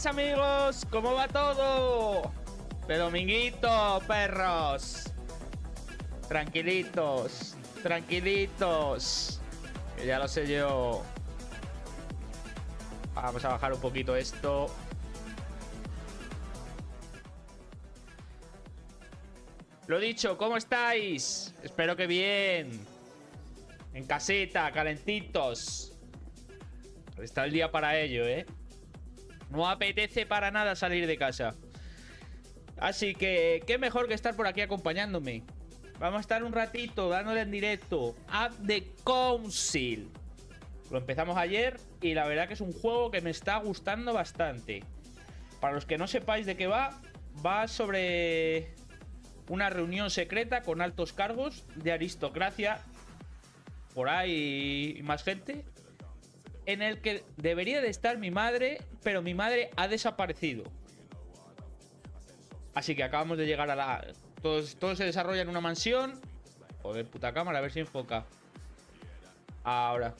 buenas amigos, ¿cómo va todo? De dominguito, perros. Tranquilitos, tranquilitos, que ya lo sé yo. Vamos a bajar un poquito esto. Lo dicho, ¿cómo estáis? Espero que bien. En casita, calentitos. Está el día para ello, ¿eh? No apetece para nada salir de casa. Así que, qué mejor que estar por aquí acompañándome. Vamos a estar un ratito dándole en directo a The Council. Lo empezamos ayer y la verdad que es un juego que me está gustando bastante. Para los que no sepáis de qué va, va sobre una reunión secreta con altos cargos de aristocracia, por ahí y más gente, en el que debería de estar mi madre, pero mi madre ha desaparecido. Así que acabamos de llegar a la... Todo se desarrolla en una mansión. Joder, puta cámara, a ver si enfoca. Ahora.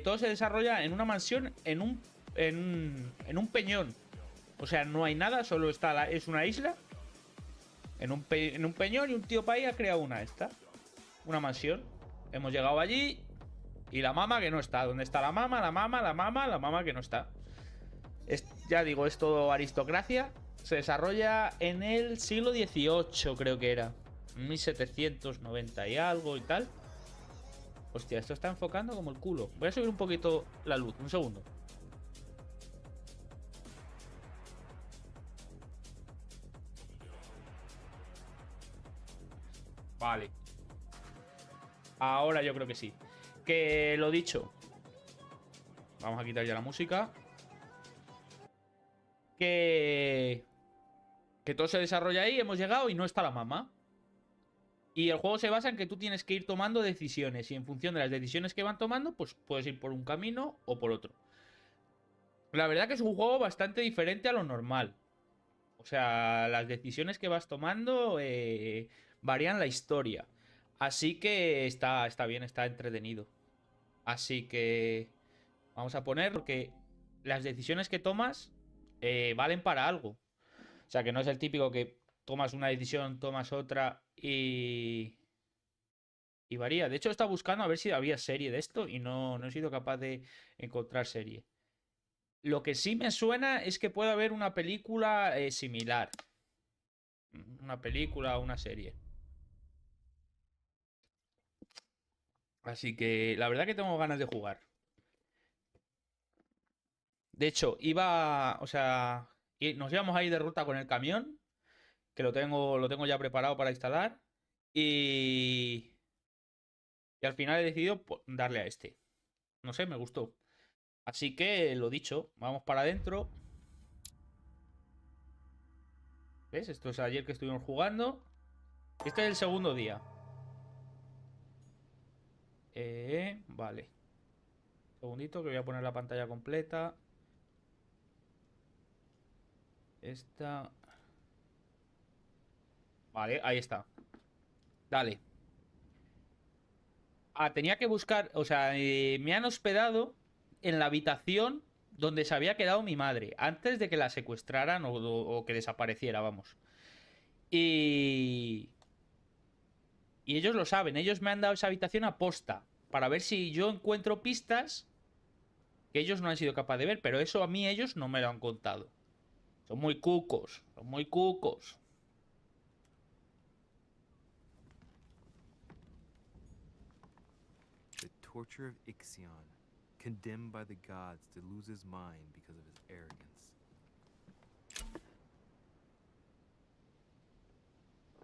Todo se desarrolla en una mansión, en un peñón. O sea, no hay nada, solo está es una isla. En un peñón, y un tío país ha creado una mansión. Hemos llegado allí y la mama que no está. ¿Dónde está la mama? La mama que no está. Ya digo, es todo aristocracia. Se desarrolla en el siglo XVIII, creo que era 1790 y algo y tal. Hostia, esto está enfocando como el culo. Voy a subir un poquito la luz, un segundo. Vale. Ahora yo creo que sí. Que lo dicho. Vamos a quitar ya la música. Que todo se desarrolla ahí, hemos llegado y no está la mamá. Y el juego se basa en que tú tienes que ir tomando decisiones. Y en función de las decisiones que van tomando, pues puedes ir por un camino o por otro. La verdad que es un juego bastante diferente a lo normal. O sea, las decisiones que vas tomando varían la historia. Así que está bien, está entretenido. Así que vamos a poner, porque las decisiones que tomas valen para algo. O sea, que no es el típico que tomas una decisión, tomas otra y varía. De hecho, he estado buscando a ver si había serie de esto y no he sido capaz de encontrar serie. Lo que sí me suena es que puede haber una película similar. Una película o una serie. Así que la verdad que tengo ganas de jugar. De hecho, o sea, nos íbamos a ir de ruta con el camión, que lo tengo ya preparado para instalar. Y al final he decidido darle a este. No sé, me gustó. Así que lo dicho, vamos para adentro. ¿Ves? Esto es ayer que estuvimos jugando. Este es el segundo día. Vale. Segundito que voy a poner la pantalla completa. Esta. Vale, ahí está. Dale. Tenía que buscar, o sea, me han hospedado en la habitación donde se había quedado mi madre, antes de que la secuestraran o que desapareciera, vamos. Y... Y ellos lo saben, ellos me han dado esa habitación a posta, para ver si yo encuentro pistas que ellos no han sido capaces de ver, pero eso a mí ellos no me lo han contado. Son muy cucos, son muy cucos. The torture of Ixion, condemned by the gods to lose his mind because of his arrogance.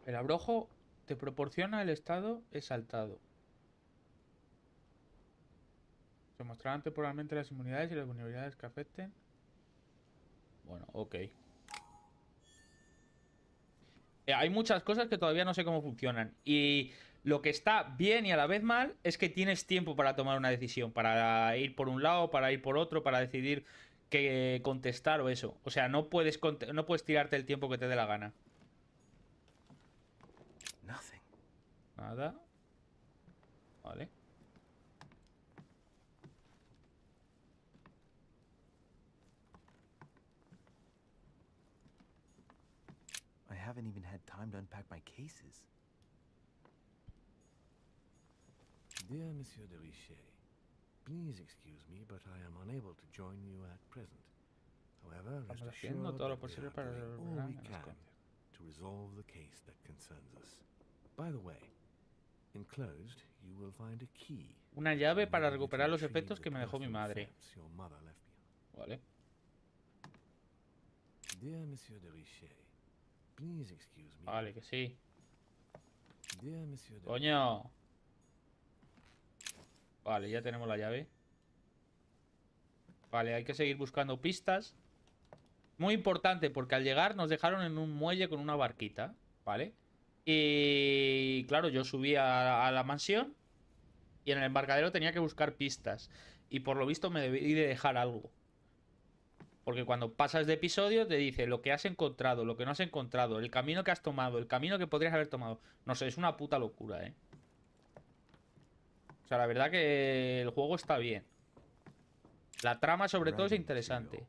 El abrojo te proporciona el estado exaltado. Se mostrarán temporalmente las inmunidades y las vulnerabilidades que afecten. Bueno, ok. Hay muchas cosas que todavía no sé cómo funcionan. Y lo que está bien y a la vez mal es que tienes tiempo para tomar una decisión. Para ir por un lado, para ir por otro, para decidir qué contestar o eso. O sea, no puedes tirarte el tiempo que te dé la gana. Nada. Vale. haven't even had time to unpack my cases. Dear Monsieur de Richet, please excuse me, but I am unable to join you at present. However, rest Estamos assured haciendo todo lo that we posible are para doing resolver all we las can cosas. to resolve the case that concerns us. By the way, enclosed you will find a key. Una that llave will para enable you to recuperar los retrieve efectos the que me dejó mi personal madre. effects your mother left behind. Vale. Dear Monsieur de Richet, please excuse me. Vale, que sí. Dear Monsieur de Coño. Vale, ya tenemos la llave. Vale, hay que seguir buscando pistas. Muy importante, porque al llegar nos dejaron en un muelle con una barquita, ¿vale? Y claro, yo subí a la mansión y en el embarcadero tenía que buscar pistas. Y por lo visto me debí de dejar algo. Porque cuando pasas de episodio te dice lo que has encontrado, lo que no has encontrado, el camino que has tomado, el camino que podrías haber tomado. No sé, es una puta locura, ¿eh? O sea, la verdad que el juego está bien. La trama sobre todo es interesante.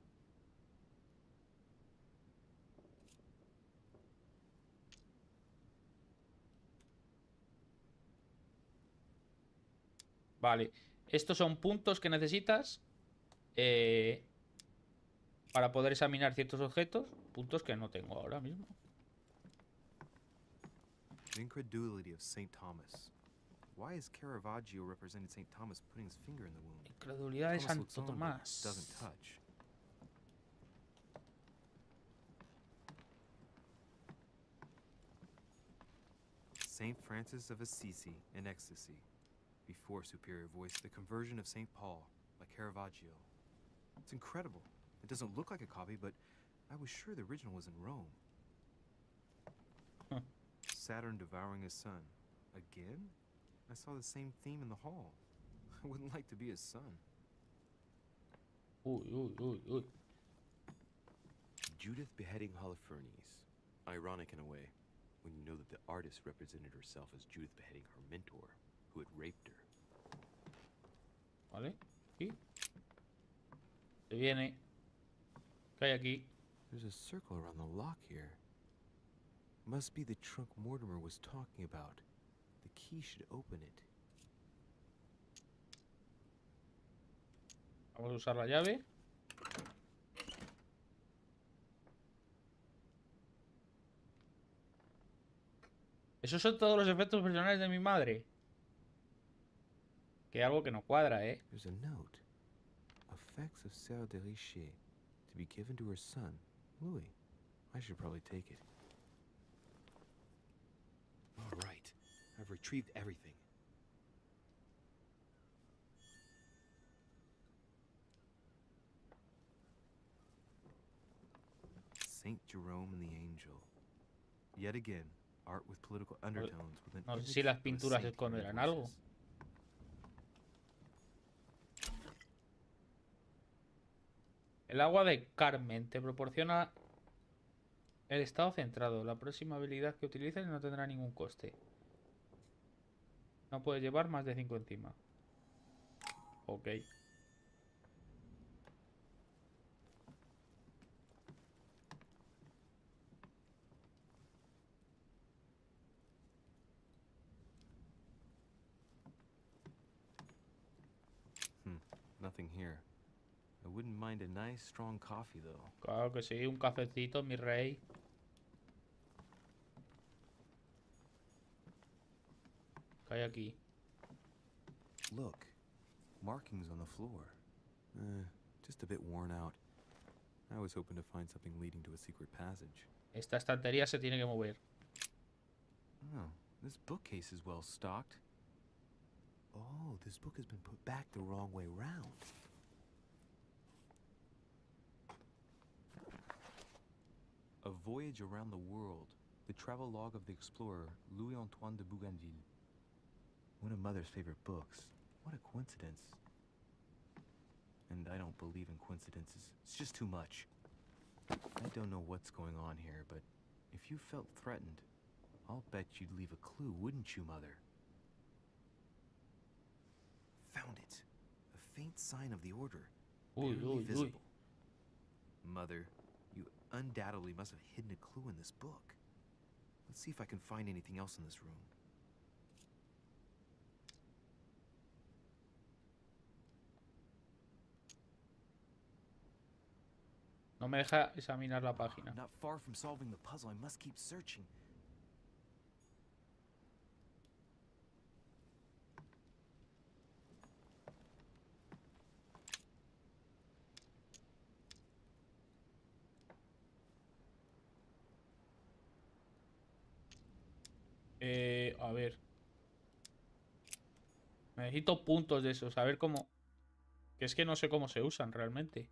Vale, estos son puntos que necesitas para poder examinar ciertos objetos. Puntos que no tengo ahora mismo. The incredulity of St. Thomas. Why is Caravaggio representing St. Thomas putting his finger in the wound? Incredulidad de Thomas looks Santo on, but Tomás. doesn't touch. St. Francis of Assisi in ecstasy. Before superior voice, the conversion of St. Paul by Caravaggio. It's incredible. It doesn't look like a copy, but I was sure the original was in Rome. Huh. Saturn devouring his son. Again? I saw the same theme in the hall. I wouldn't like to be his son. Uy, uy, uy, uy. Judith beheading Holofernes. Ironic in a way, when you know that the artist represented herself as Judith beheading her mentor, who had raped her. Vale, aquí. Se viene. ¿Qué hay aquí? There's a circle around the lock here. Must be the trunk Mortimer was talking about. The key should open it. Vamos a usar la llave. Esos son todos los efectos personales de mi madre. Que algo que no cuadra, ¿eh? There's a note. Effects of Será de Richet to be given to her son, Louis. I should probably take it. All right. I've retrieved everything. Saint Jerome and the Angel. Yet again, art with political undertones with an No sé image si las of a pinturas saint esconderán hearing algo. voices. El agua de Carmen te proporciona el estado centrado. La próxima habilidad que utilices no tendrá ningún coste. No puedes llevar más de 5 encima. Ok. Nothing here. I wouldn't mind a nice strong coffee though. Claro que sí, un cafecito, mi rey. ¿Qué hay aquí? Look, markings on the floor. Just a bit worn out. I was hoping to find something leading to a secret passage. Esta estantería se tiene que mover. Oh, this bookcase is well stocked. Oh, this book has been put back the wrong way round. A Voyage Around the World. The travel log of the explorer Louis-Antoine de Bougainville. One of Mother's favorite books. What a coincidence. And I don't believe in coincidences. It's just too much. I don't know what's going on here, but if you felt threatened, I'll bet you'd leave a clue, wouldn't you, Mother? Found it. A faint sign of the order. Uy, Barely uy, visible. uy. Mother, you undoubtedly must have hidden a clue in this book. Let's see if I can find anything else in this room. No me deja examinar la página. Not far from solving the puzzle. I must keep searching. A ver. Necesito puntos de esos. A ver cómo... Que es que no sé cómo se usan realmente.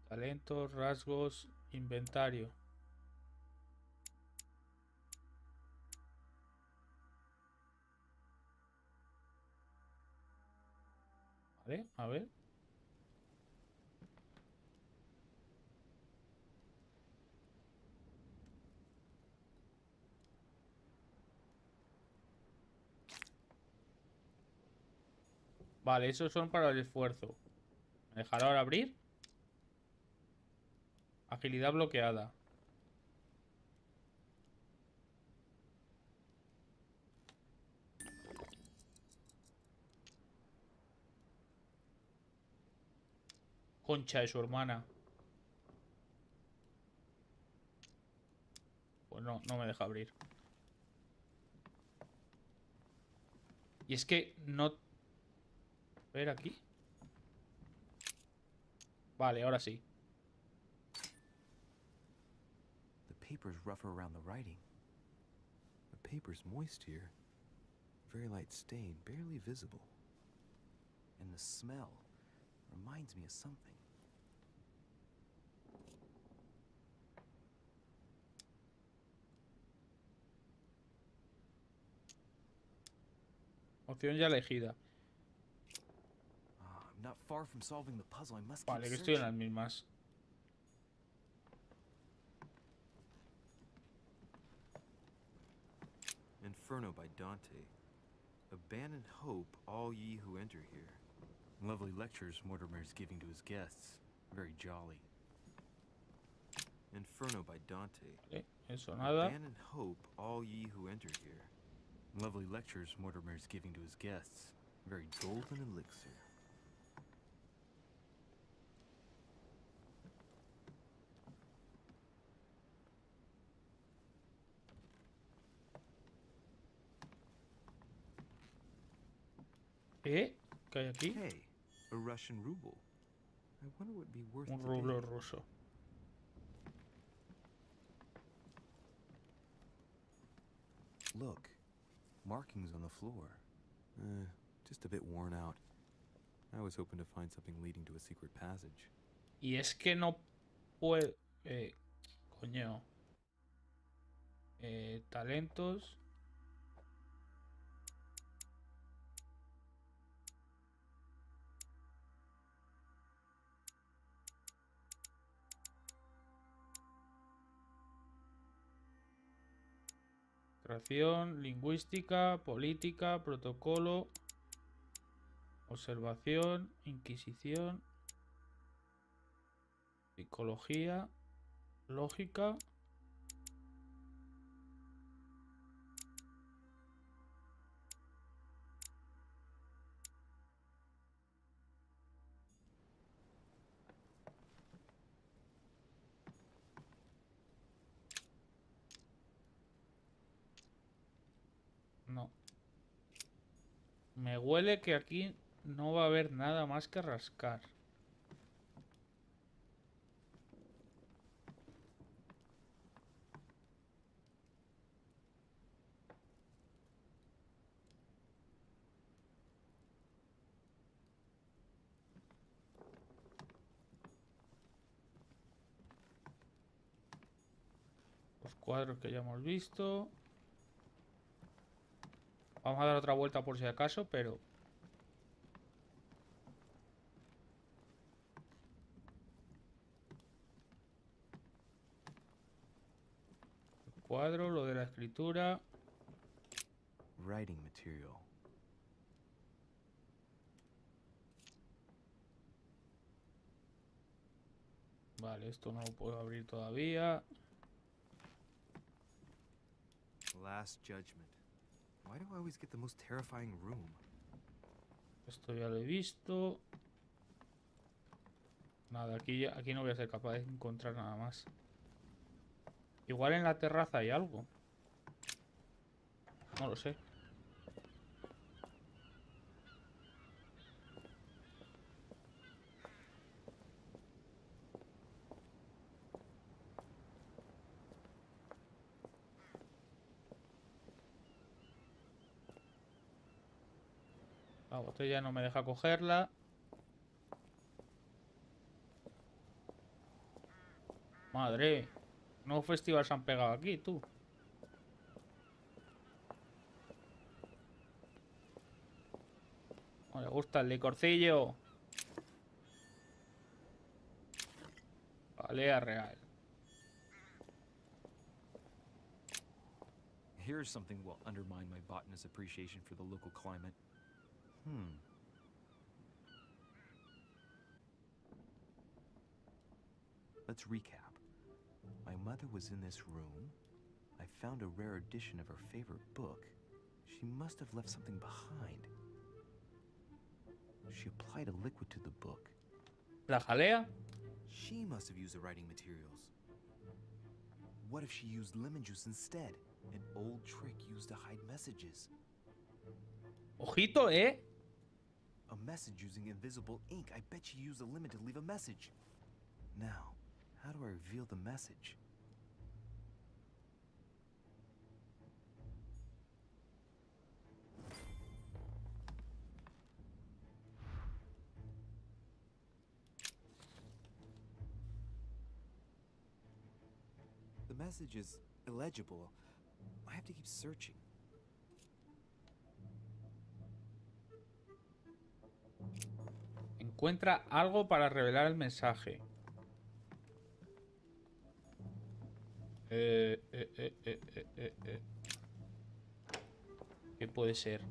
Talentos, rasgos, inventario. Vale, a ver. Vale, esos son para el esfuerzo. ¿Me dejará ahora abrir? Agilidad bloqueada. Concha de su hermana. Pues no, no me deja abrir. Y es que no... A ver aquí. Vale, ahora sí. The paper's rougher around the writing. The paper's moist here. Very light stain, barely visible. And the smell reminds me of something. Opción ya elegida. I'm not far from solving the puzzle. I must keep Vale, que estoy en las searching. mismas. Inferno by Dante. Abandon hope, all ye who enter here. Lovely lectures Mortimer's giving to his guests. Very jolly. Inferno by Dante. Vale, eso nada. Abandon hope, all ye who enter here. Lovely lectures Mortimer's giving to his guests. Very Golden elixir. ¿Qué hay aquí? Hey, a Russian ruble. I wonder what would be worth Un today. rublo ruso. Look, markings on the floor. Just a bit worn out. I was hoping to find something leading to a secret passage. Y es que no puedo... coño. Talentos. Creación, lingüística, política, protocolo, observación, inquisición, psicología, lógica. No. Me huele que aquí no va a haber nada más que rascar. Los cuadros que ya hemos visto. Vamos a dar otra vuelta por si acaso, pero... El cuadro, lo de la escritura... Writing material. Vale, esto no lo puedo abrir todavía. Last Judgment. Why do I always get the most terrifying room? Esto ya lo he visto. Nada, aquí no voy a ser capaz de encontrar nada más. Igual en la terraza hay algo. No lo sé. La botella no me deja cogerla. Madre. No festival se han pegado aquí, tú. No le gusta el licorcillo. Balea real. Here's something will undermine my botanist's appreciation for the local climate. Let's recap. My mother was in this room. I found a rare edition of her favorite book. She must have left something behind. She applied a liquid to the book. La jalea. She must have used the writing materials. What if she used lemon juice instead? An old trick used to hide messages. Ojito, ¿eh? A message using invisible ink. I bet she used a lemon to leave a message. Now, how do I reveal the message? The message is illegible. I have to keep searching. Encuentra algo para revelar el mensaje. ¿Qué puede ser?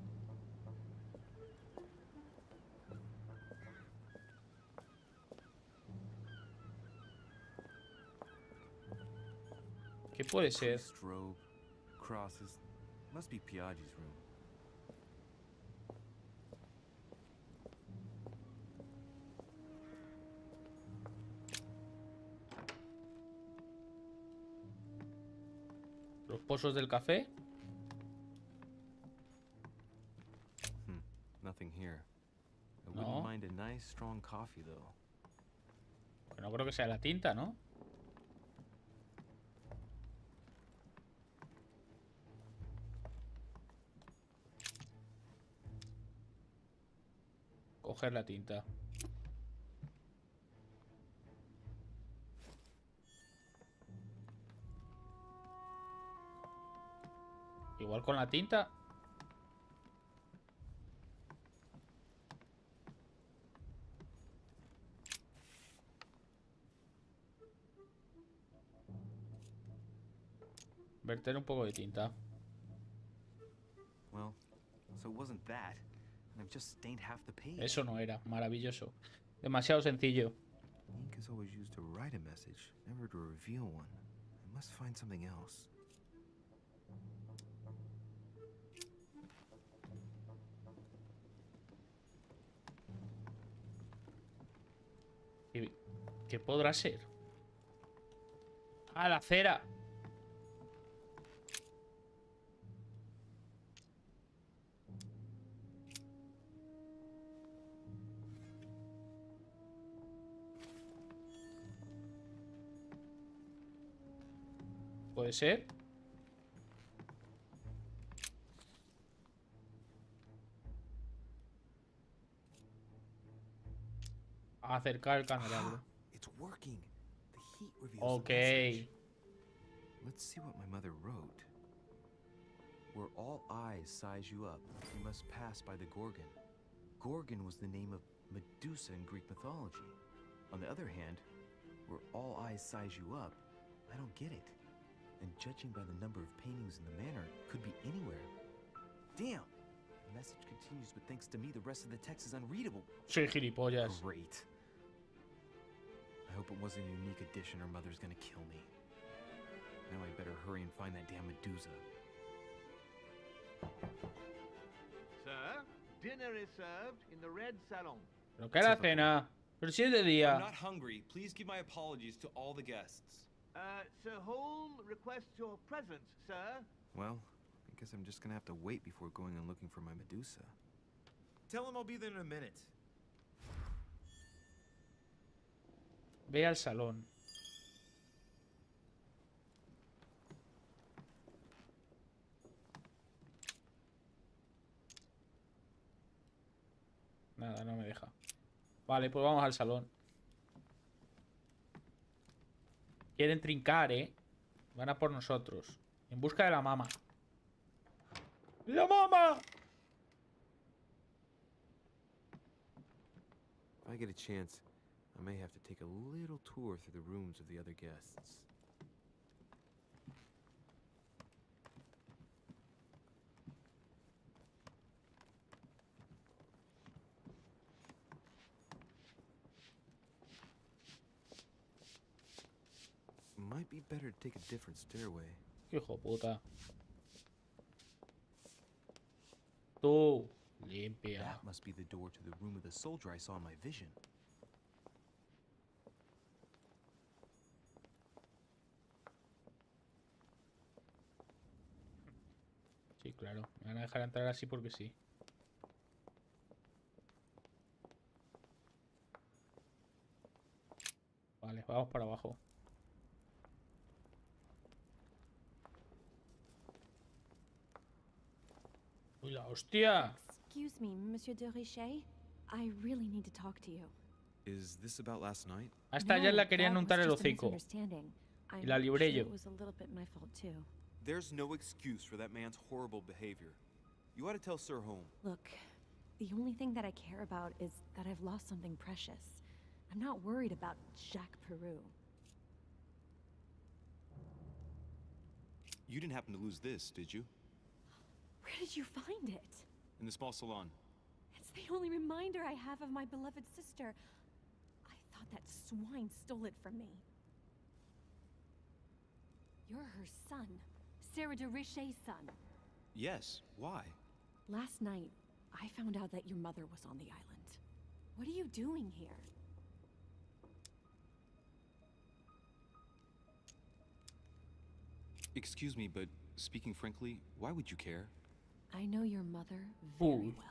¿Qué puede ser? Strobe, crosses. Must be Piaggi's room. ¿Los pozos del café? Nothing here. I No. wouldn't mind a nice strong coffee though. Que no creo que sea la tinta, ¿no? Coger la tinta. Igual con la tinta. Verter un poco de tinta. Well, so it wasn't that. And I've just stained half the page. Eso no era. Maravilloso. Demasiado sencillo. Ink is always used to write a message, never to reveal one. I must find something else. ¿Qué podrá ser? ¡Ah, la cera! ¿Puede ser? Acercar el candelabro. It's working. The heat reveals Ok. the message. Let's see what my mother wrote. Where all eyes size you up, you must pass by the Gorgon. Gorgon was the name of Medusa in Greek mythology. On the other hand, where all eyes size you up, I don't get it. And judging by the number of paintings in the manor, it could be anywhere. Damn! The message continues, but thanks to me, the rest of the text is unreadable. Soy gilipollas. Great. I hope it wasn't a unique edition or Mother's gonna kill me. Now I better hurry and find that damn Medusa. Sir, dinner is served in the red salon. Pero que la cena. Pero si es de I'm día. not hungry. Please give my apologies to all the guests. Sir Holm requests your presence, sir. Well, I guess I'm just gonna have to wait before going and looking for my Medusa. Tell him I'll be there in a minute. Ve al salón. Nada, no me deja. Vale, pues vamos al salón. Quieren trincar, ¿eh? Van a por nosotros. En busca de la mama. ¡La mama! If I get a chance, I may have to take a little tour through the rooms of the other guests. Might be better to take a different stairway. ¡Qué hijo puta! Tú, limpia. That must be the door to the room of the soldier I saw in my vision. Sí, claro. Me van a dejar entrar así porque sí. Vale, vamos para abajo. ¡Uy, la hostia! Excuse me, Monsieur de Richet. I really need to talk to you. Is this about last night? Hasta ayer la querían that untar was el just a hocico. misunderstanding. Y la I'm libré sure yo. It was a little bit my fault too. There's no excuse for that man's horrible behavior. You ought to tell Sir Holm. Look, the only thing that I care about is that I've lost something precious. I'm not worried about Jacques Peru. You didn't happen to lose this, did you? Where did you find it? In the small salon. It's the only reminder I have of my beloved sister. I thought that swine stole it from me. You're her son, Sarah de Richet's son. Yes. Why? Last night, I found out that your mother was on the island. What are you doing here? Excuse me, but speaking frankly, why would you care? I know your mother very Uy. well.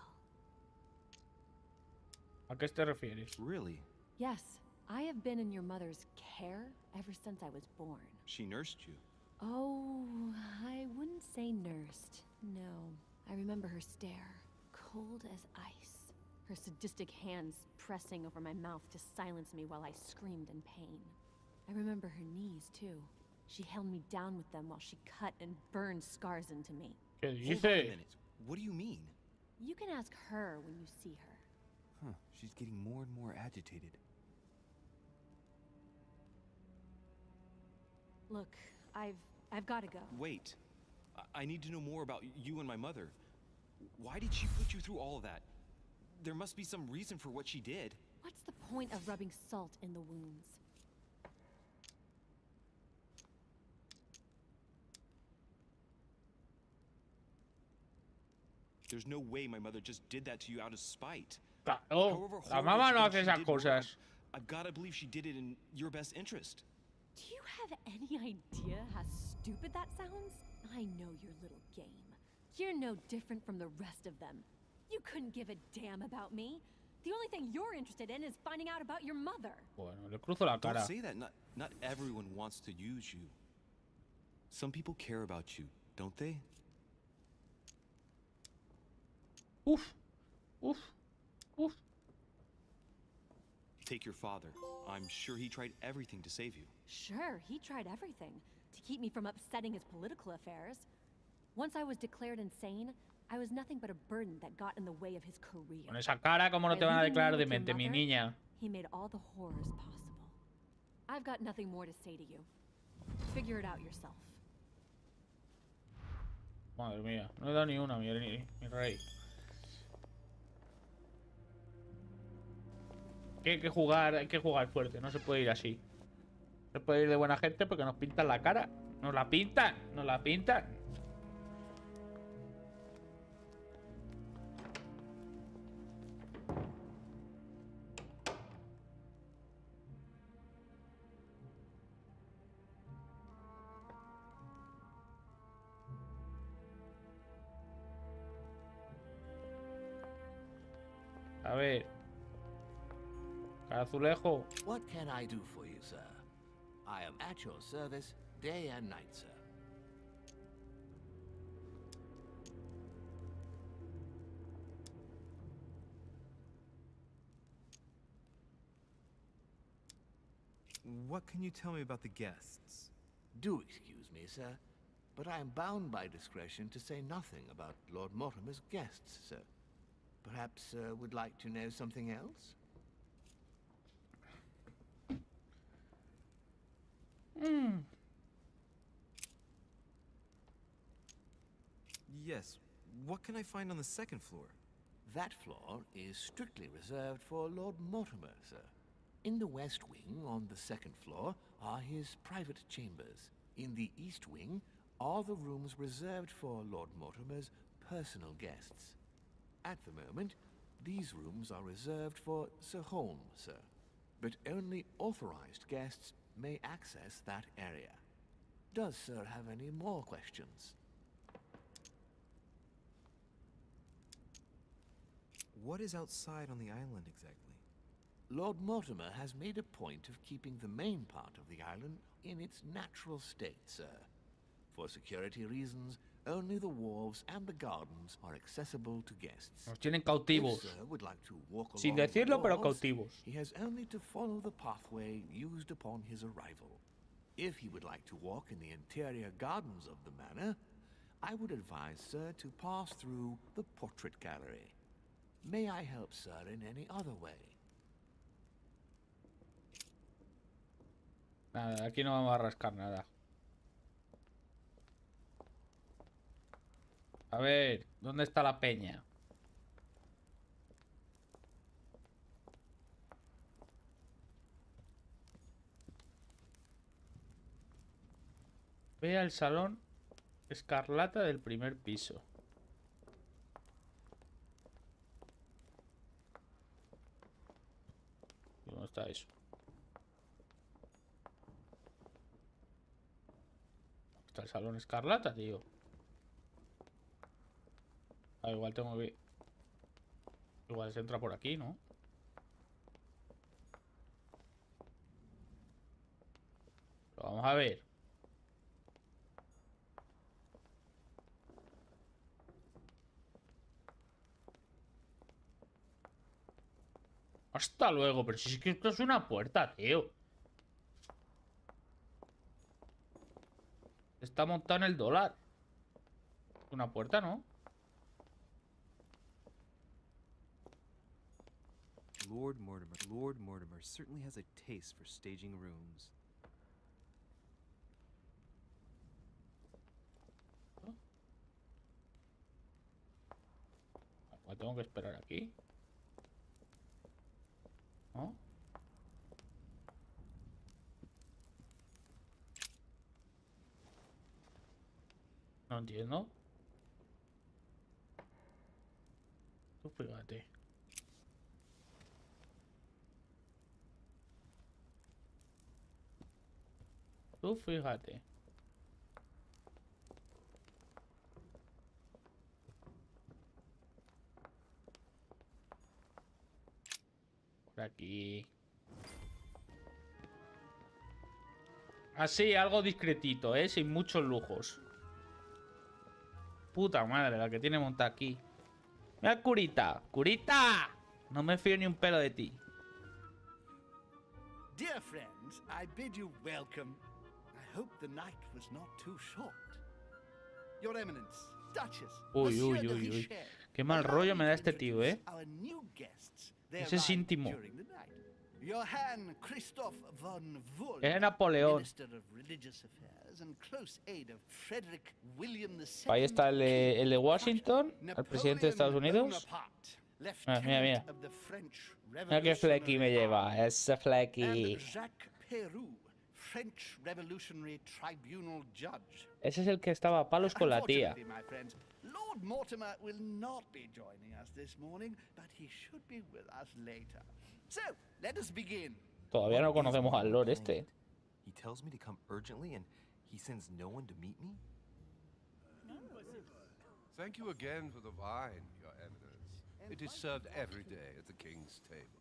¿A qué te refieres? Really? Yes, I have been in your mother's care ever since I was born. She nursed you. Oh, I wouldn't say nursed. No, I remember her stare, cold as ice. Her sadistic hands pressing over my mouth to silence me while I screamed in pain. I remember her knees, too. She held me down with them while she cut and burned scars into me. ¿Qué Hold on a dice? minute. What do you mean? You can ask her when you see her. Huh. She's getting more and more agitated. Look, I've got to go. Wait. I need to know more about you and my mother. Why did she put you through all of that? There must be some reason for what she did. What's the point of rubbing salt in the wounds? There's no way my mother just did that to you out of spite. Claro, However la horrible mamá she no thinks hace she esas did wrong, cosas. I've got to believe she did it in your best interest. Do you have any idea how stupid that sounds? I know your little game. You're no different from the rest of them. You couldn't give a damn about me. The only thing you're interested in is finding out about your mother. Bueno, le cruzo la Don't cara. say that. Not everyone wants to use you. Some people care about you, don't they? Uf, uf, uf. Take your father. I'm sure he tried everything to save you. Sure, he tried everything to keep me from upsetting his political affairs. Once I was declared insane, I was nothing but a burden that got in the way of his career. Con esa cara, ¿cómo no By te van a leaving me declarar with your demente, mi mother, niña? He made all the horrors possible. I've got nothing more to say to you. Figure it out yourself. Madre mía, no he dado ni una, mi rey. Hay que jugar fuerte, no se puede ir así. No se puede ir de buena gente porque nos pintan la cara. Nos la pintan, nos la pintan. A ver. Azulejo. What can I do for you, sir? I am at your service day and night, sir. What can you tell me about the guests? Do excuse me, sir, but I am bound by discretion to say nothing about Lord Mortimer's guests, sir. Perhaps sir would like to know something else? Yes. What can I find on the second floor? That floor is strictly reserved for Lord Mortimer, sir. In the west wing, on the second floor, are his private chambers. In the east wing are the rooms reserved for Lord Mortimer's personal guests. At the moment, these rooms are reserved for Sir Holmes, sir. But only authorized guests may access that area. Does sir have any more questions? What is outside on the island exactly? Lord Mortimer has made a point of keeping the main part of the island in its natural state, sir. For security reasons, only the wharves and the gardens are accessible to guests. Nos tienen cautivos. If sir would like to walk Sin along the decirlo, pero walls, cautivos. he has only to follow the pathway used upon his arrival. If he would like to walk in the interior gardens of the manor, I would advise sir to pass through the portrait gallery. May I help sir in any other way? Nada, aquí no vamos a rascar nada. A ver, ¿dónde está la peña? Ve al salón escarlata del primer piso. ¿Dónde está eso? Está el salón escarlata, tío. Ah, igual tengo que... Igual se entra por aquí, ¿no? Lo vamos a ver. Hasta luego, pero si es que esto es una puerta, tío. Está montado en el dólar. Una puerta, ¿no? Lord Mortimer certainly has a taste for staging rooms. Tengo que esperar aquí. ¿No? No entiendo. Tú fíjate. Tú fíjate. Por aquí. Así, algo discretito, ¿eh? Sin muchos lujos. Puta madre, la que tiene montada aquí. Mira, Curita. ¡Curita! No me fío ni un pelo de ti. Dear friends, I bid you welcome. I hope the night was not too short. Your Eminence, Duchess, Uy, Monsieur uy, de uy, uy. Richet, Qué mal allow rollo me me da to este tío, introduce ¿eh? our new guests. They Ese es arrived íntimo. during the night. Johann Christoph von Wohl, Era Napoleón. Minister of Religious Affairs and close aide of Frederick William II. Ahí está el de Washington, el presidente de Estados Unidos. Ah, mira, mira. Mira qué flequi me lleva, ese flequi. Jacques Peroux, French Revolutionary Tribunal Judge. Ese es el que estaba a palos con la tía. Unfortunately, my friends, Lord Mortimer will not be joining us this morning, but he should be with us later. So, let us begin. Todavía no What is conocemos al Mortimer Lord planned? este. He tells me to come urgently and he sends no one to meet me? Thank you again for the wine, Your Eminence. It is served every day at the king's table.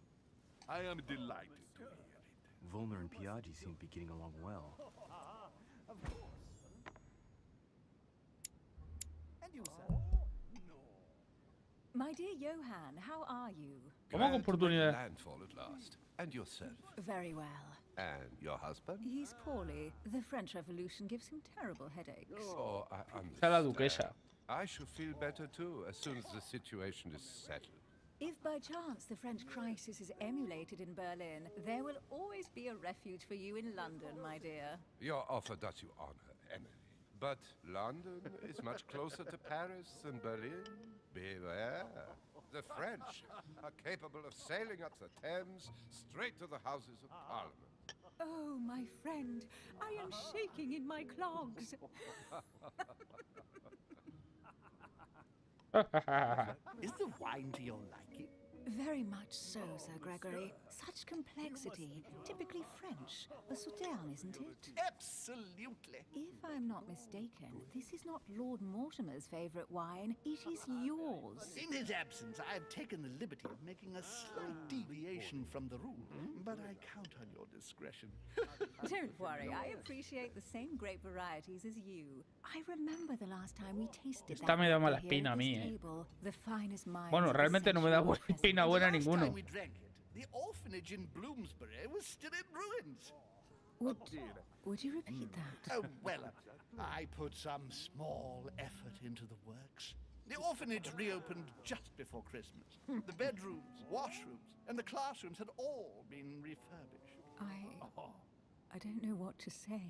I am delighted to hear it. Volner and Piaggi seem to be getting along well. Of course. And you, sir? My dear Johann, how are you? ¿Cómo con Glad to make oportunidad? landfall at last. And yourself? Very well. And your husband? He's poorly. The French Revolution gives him terrible headaches. Oh, I Está la understand. duquesa. I shall feel better too as soon as the situation is settled. If by chance the French crisis is emulated in Berlin, there will always be a refuge for you in London, my dear. Your offer does you honor, Emily. But London is much closer to Paris than Berlin. Beware. The French are capable of sailing up the Thames straight to the Houses of Parliament. Oh, my friend, I am shaking in my clogs. Is the wine to your liking? Very much so, Sir Gregory. Such complexity. Typically French. A Sauternes, isn't it? Absolutely. If I'm not mistaken, this is not Lord Mortimer's favourite wine. It is yours. In his absence, I have taken the liberty of making a slight deviation from the rule, but I count on your discretion. Don't worry, I appreciate the same grape varieties as you. I remember the last time we tasted Esta that me da mala nectar here espina at a this mí, eh. table. The finest minds Bueno, of the realmente no me da century buena were present. espina buena The last ninguno. time we drank it, the orphanage in Bloomsbury was still in ruins. Would you repeat that? Oh, well, I put some small effort into the works. The orphanage reopened just before Christmas. The bedrooms, washrooms, and the classrooms had all been refurbished. I don't know what to say.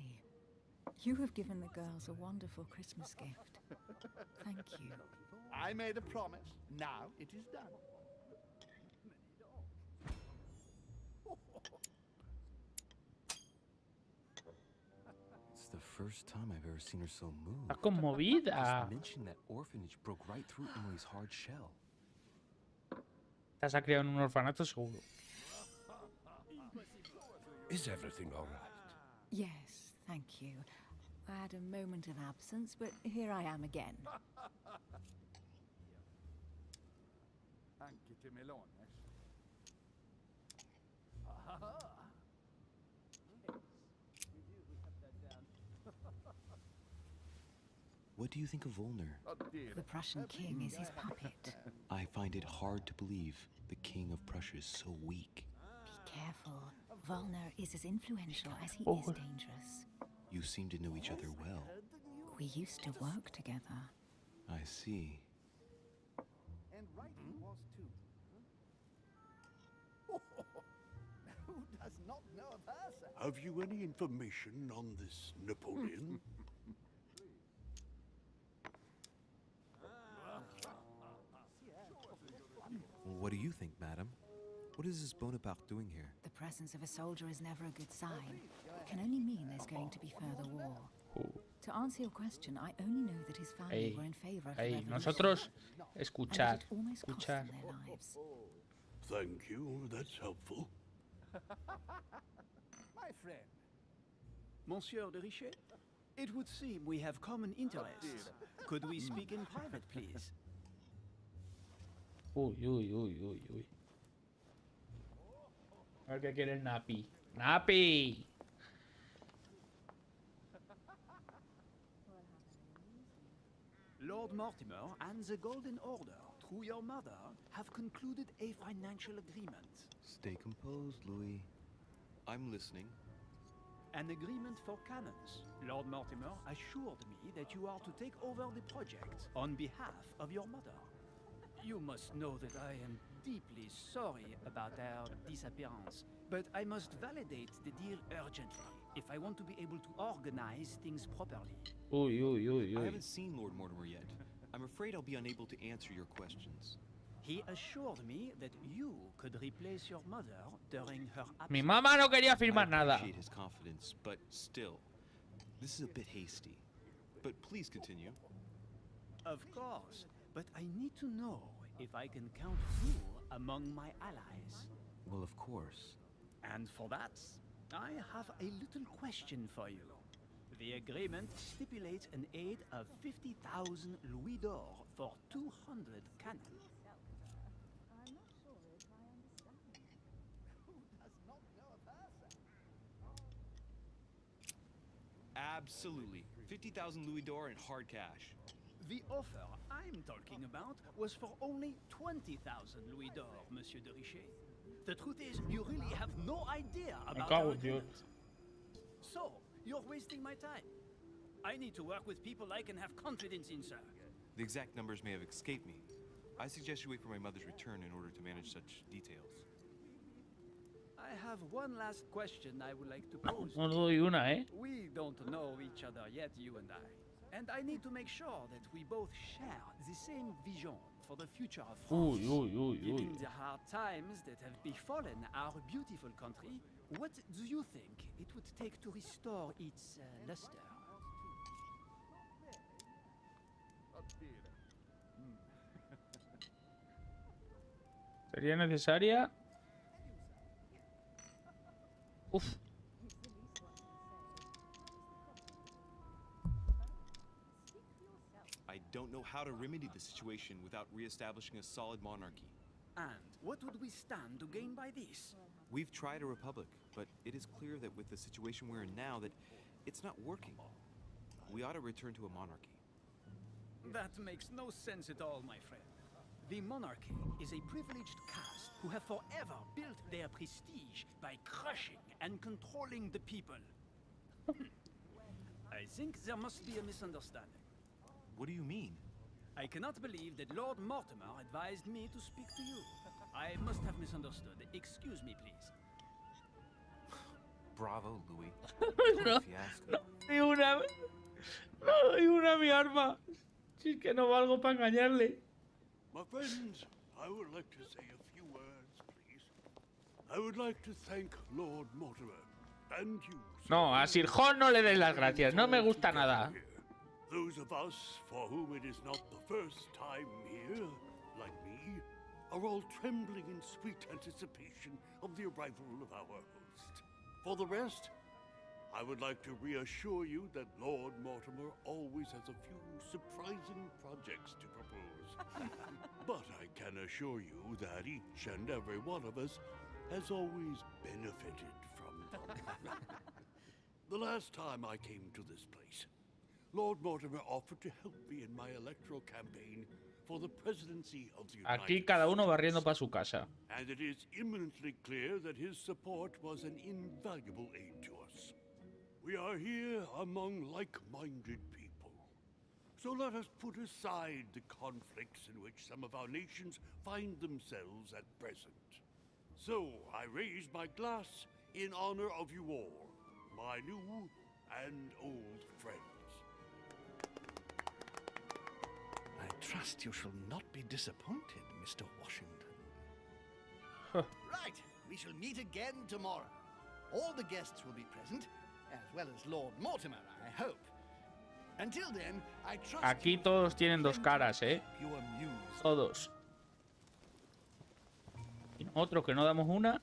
You have given the girls a wonderful Christmas gift. Thank you. I made a promise. Now it is done. It's the first time I've ever seen her so moved. Está conmovida. Just mention that orphanage broke right through Emily's hard shell. Estás criado en un orfanato seguro. Is everything all right? Yes, thank you. I had a moment of absence, but here I am again. Anche te melones. What do you think of Volner? The Prussian king is his puppet. I find it hard to believe the king of Prussia is so weak. Be careful. Volner is as influential as he is dangerous. You seem to know each other well. We used to work together. I see. And writing was too. Who does not know of her, sir? Have you any information on this Napoleon? What do you think, madam? What is this Bonaparte doing here? The presence of a soldier is never a good sign. It can only mean there's going to be further war. To answer your question, I only know that his family were in favor of the revolution. Nosotros and escuchar, that it almost cost escuchar. them their lives. Thank you, that's helpful. My friend. Monsieur de Richet, it would seem we have common interests. Could we speak in private, please? Uy, uy, uy, uy, uy. A ver qué quiere el Napi. ¡Napi! Lord Mortimer and the Golden Order, through your mother, have concluded a financial agreement. Stay composed, Louis. I'm listening. An agreement for cannons. Lord Mortimer assured me that you are to take over the project on behalf of your mother. You must know that I am deeply sorry about their disappearance, but I must validate the deal urgently if I want to be able to organize things properly. Uy, uy, uy, I uy. haven't seen Lord Mortimer yet. I'm afraid I'll be unable to answer your questions. He assured me that you could replace your mother during her absence. Mi mamá no quería firmar I nada. appreciate his confidence, but still, this is a bit hasty. But please continue. Of course, but I need to know if I can count you among my allies. Well, of course. And for that, I have a little question for you. The agreement stipulates an aid of 50,000 louis d'or for 200 cannon. Absolutely. 50,000 louis d'or in hard cash. The offer I'm talking about was for only 20,000 louis d'or, Monsieur de Richet. The truth is, you really have no idea about our agreement. So, you're wasting my time. I need to work with people I can have confidence in, sir. The exact numbers may have escaped me. I suggest you wait for my mother's return in order to manage such details. I have one last question I would like to pose. No doy una, ¿eh? We don't know each other yet, you and I. And I need to make sure that we both share the same vision for the future of France. Given the hard times that have befallen our beautiful country, what do you think it would take to restore its luster? ¿Sería necesaria? Uf. I don't know how to remedy the situation without re-establishing a solid monarchy. And what would we stand to gain by this? We've tried a republic, but it is clear that with the situation we're in now, that it's not working. We ought to return to a monarchy. That makes no sense at all, my friend. The monarchy is a privileged caste who have forever built their prestige by crushing and controlling the people. I think there must be a misunderstanding. What do you mean? I cannot believe that Lord Mortimer advised me to speak to you. I must have misunderstood. Excuse me, please. Bravo, Louis. No doy una mi arma. Si es que no valgo para engañarle. My friends, I would like to say a few words, please. I would like to thank Lord Mortimer and you. No, a Sir John no le des las gracias. No me gusta nada. Those of us for whom it is not the first time here, like me, are all trembling in sweet anticipation of the arrival of our host. For the rest, I would like to reassure you that Lord Mortimer always has a few surprising projects to propose. But I can assure you that each and every one of us has always benefited from them. The last time I came to this place, Lord Mortimer offered to help me in my electoral campaign for the presidency of the United Aquí cada uno barriendo para su casa. And it is imminently clear that his support was an invaluable aid to us. We are here among like-minded people. So let us put aside the conflicts in which some of our nations find themselves at present. So I raise my glass in honor of you all, my new and old friends. I trust you shall not be disappointed, Mr. Washington. Right, we shall meet again tomorrow. All the guests will be present, as well as Lord Mortimer, I hope. Until then, I trust Aquí todos tienen dos caras, ¿eh? Todos. Y nosotros que no damos una.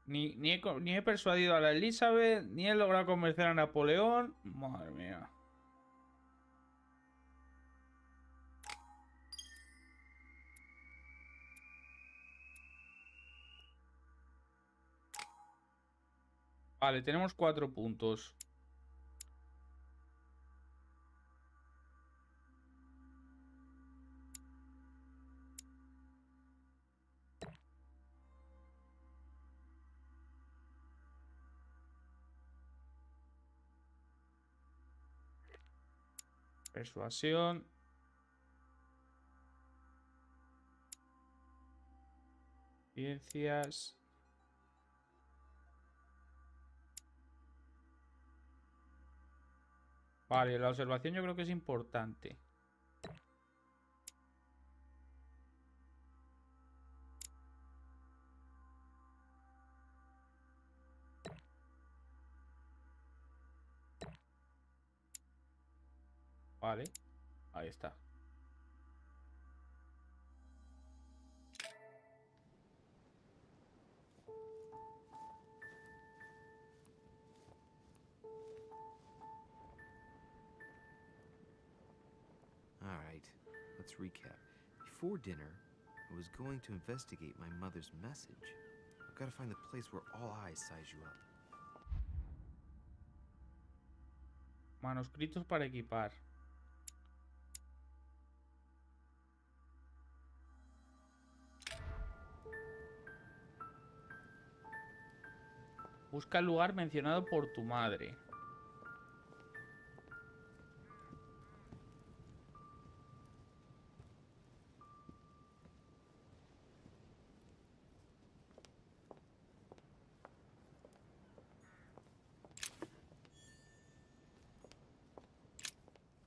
Ni he persuadido a la Elizabeth, ni he logrado convencer a Napoleón. Madre mía. Vale, tenemos 4 puntos. Persuasión. Ciencias. Vale, la observación yo creo que es importante. Vale, ahí está. Let's recap. Before dinner, I was going to investigate my mother's message. I've got to find the place where all eyes size you up. Manuscritos para equipar. Busca el lugar mencionado por tu madre.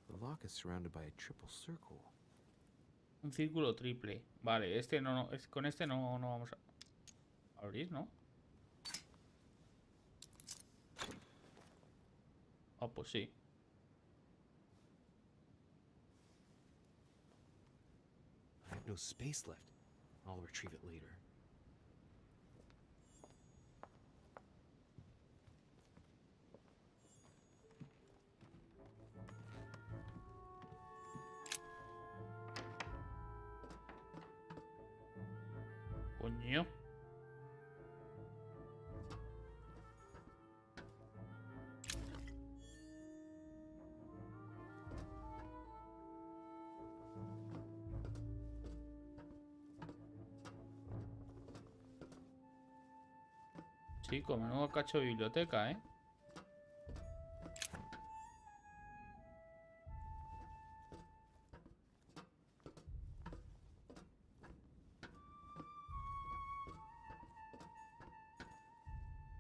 The lock is surrounded by a triple circle. Un círculo triple. Vale, este no, con este no vamos a abrir, ¿no? Ah, pues sí. I have no space left. I'll retrieve it later. Coño. Chico, menudo cacho de biblioteca, ¿eh?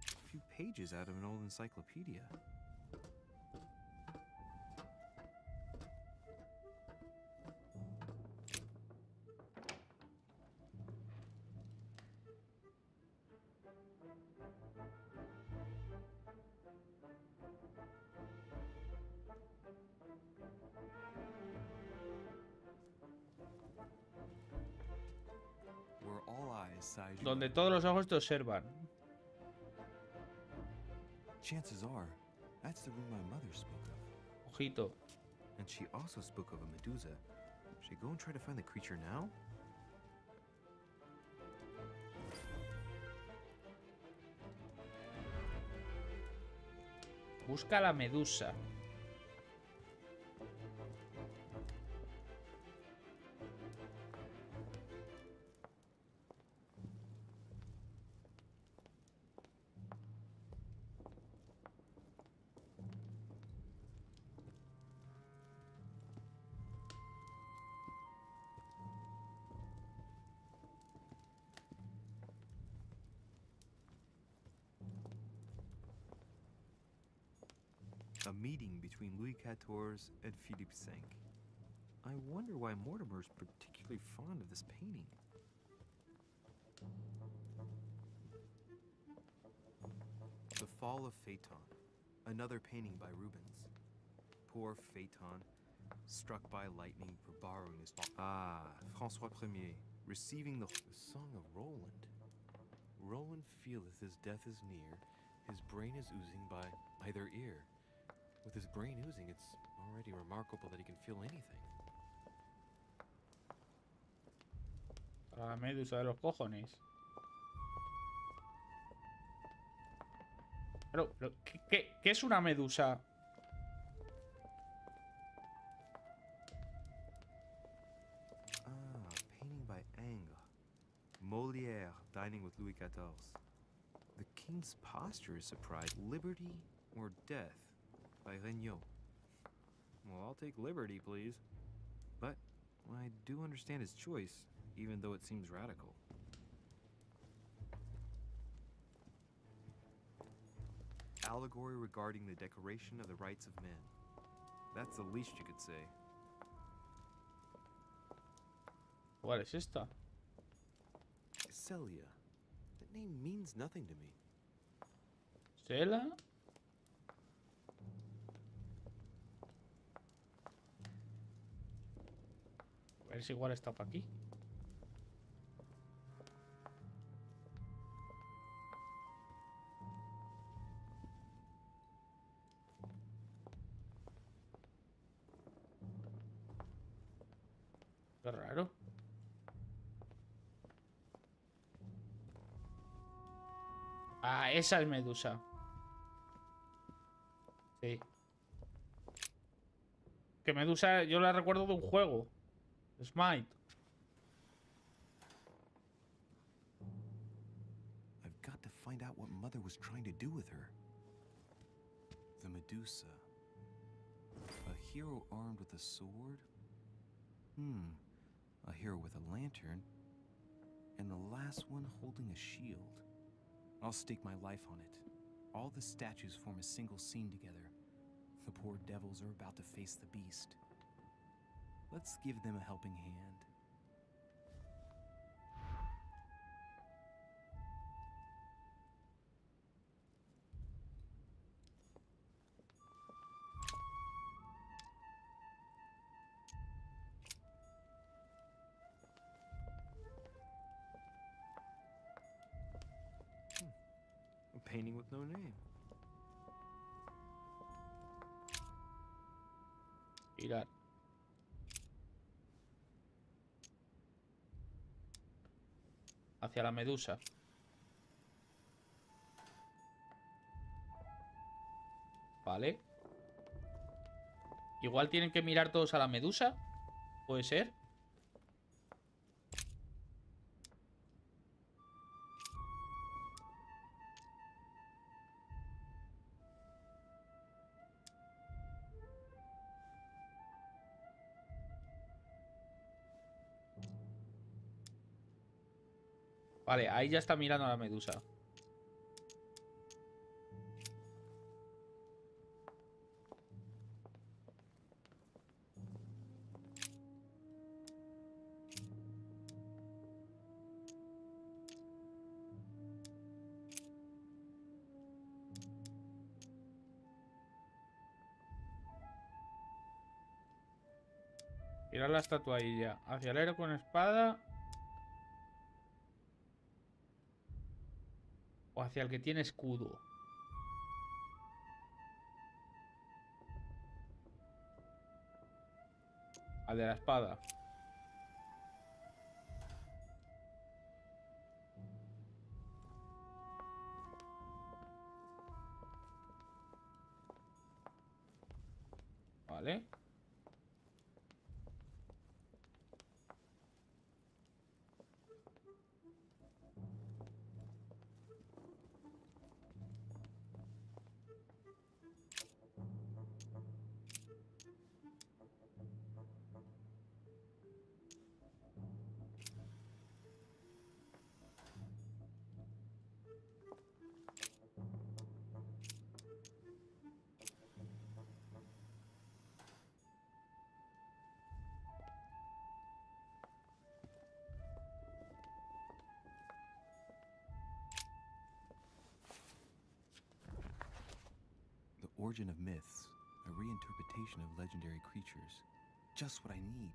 A few pages out of an old encyclopedia. Donde todos los ojos te observan. Chances are, that's the room my mother spoke of. Ojito. And she also spoke of a Medusa. Should I go and try to find the creature now? Busca la medusa. A meeting between Louis XIV and Philippe V. I wonder why Mortimer's particularly fond of this painting. The Fall of Phaeton, another painting by Rubens. Poor Phaeton, struck by lightning for borrowing his... Ah, François Ier, receiving the Song of Roland. Roland feeleth his death is near, his brain is oozing by either ear. With his brain oozing, it's already remarkable that he can feel anything. La medusa de los cojones. Pero, ¿qué es una medusa? Ah, painting by Ingres. Molière dining with Louis XIV. The king's posture is surprised. Liberty or death? By Regnault. Well, I'll take liberty, please. But I do understand his choice, even though it seems radical. Allegory regarding the decoration of the rights of men. That's the least you could say. ¿Cuál es esta? Celia. That name means nothing to me. ¿Cela? A ver si igual está para aquí. Qué raro. Ah, esa es Medusa. Sí. Que Medusa yo la recuerdo de un juego. Smite. I've got to find out what Mother was trying to do with her. The Medusa. A hero armed with a sword? A hero with a lantern. And the last one holding a shield. I'll stake my life on it. All the statues form a single scene together. The poor devils are about to face the beast. Let's give them a helping hand. A painting with no name. Girar. Hacia la Medusa. Vale. Igual tienen que mirar todos a la Medusa. ¿Puede ser? Vale, ahí ya está mirando a la Medusa. Mirar la estatuilla. Hacia el héroe con espada. O hacia el que tiene escudo. Al de la espada. Vale. Origin of Myths, a reinterpretation of legendary creatures. Just what I need.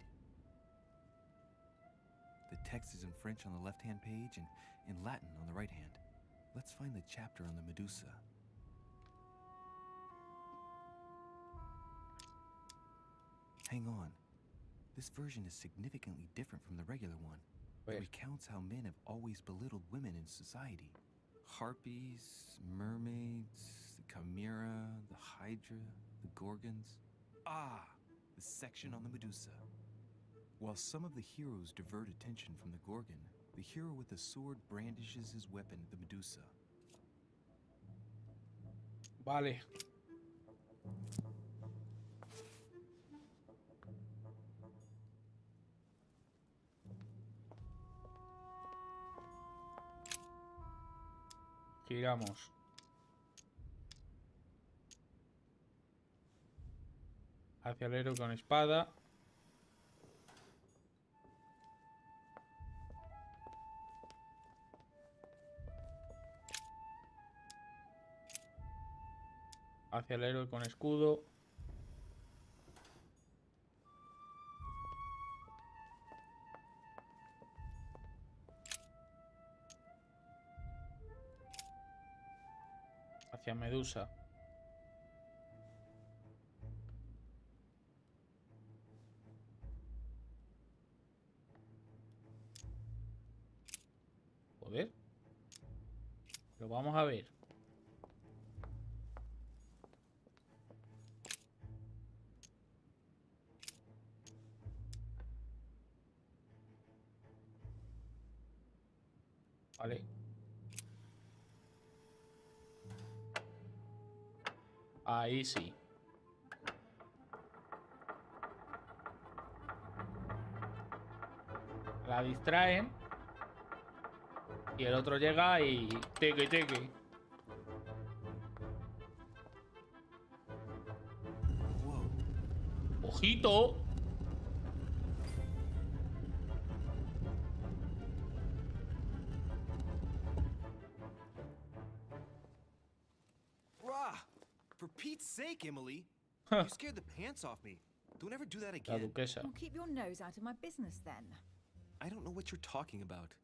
The text is in French on the left-hand page and in Latin on the right hand. Let's find the chapter on the Medusa. Hang on. This version is significantly different from the regular one. It recounts how men have always belittled women in society. Harpies, mermaids, the Chimera, the Hydra, the Gorgons. Ah, the section on the Medusa. While some of the heroes divert attention from the Gorgon, the hero with the sword brandishes his weapon at the Medusa. Vale. Giramos. Hacia el héroe con espada. Hacia el héroe con escudo. Hacia Medusa. vamos a ver. Vale. Ahí sí. La distraen. Y el otro llega y... Teque, teque. ¡Ojito! Rah! For Pete's sake, Emily! You scared the pants off me. Don't ever do that La again. duquesa. Well, keep your nose out of my business then. I don't know what you're talking about.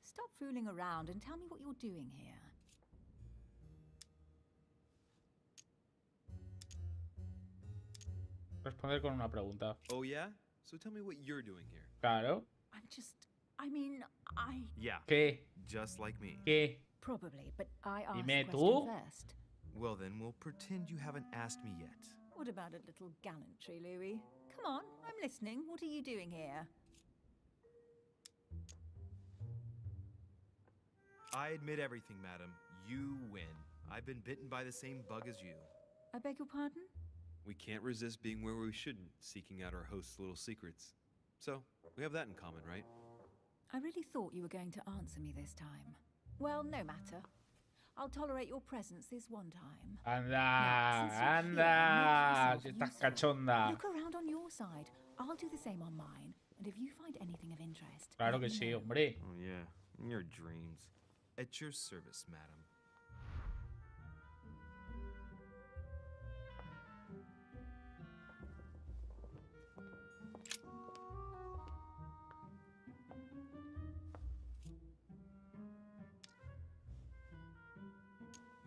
Stop fooling around and tell me what you're doing here. Responder con una pregunta. Oh, yeah? So tell me what you're doing here. Claro. Yeah. ¿Qué? Just like me. ¿Qué? Probably, but I asked Dime the tú. question first. Well, then we'll pretend you haven't asked me yet. What about a little gallantry, Louis? Come on, I'm listening. What are you doing here? I admit everything, madam. You win. I've been bitten by the same bug as you. I beg your pardon? We can't resist being where we shouldn't, seeking out our host's little secrets. So, we have that in common, right? I really thought you were going to answer me this time. Well, no matter. I'll tolerate your presence this one time. Anda, Now, anda, since que you're estás here, make yourself cachonda. Look around on your side. I'll do the same on mine. And if you find anything of interest, Claro let que me sí, know. hombre. Oh, yeah. In your dreams. At your service, madam.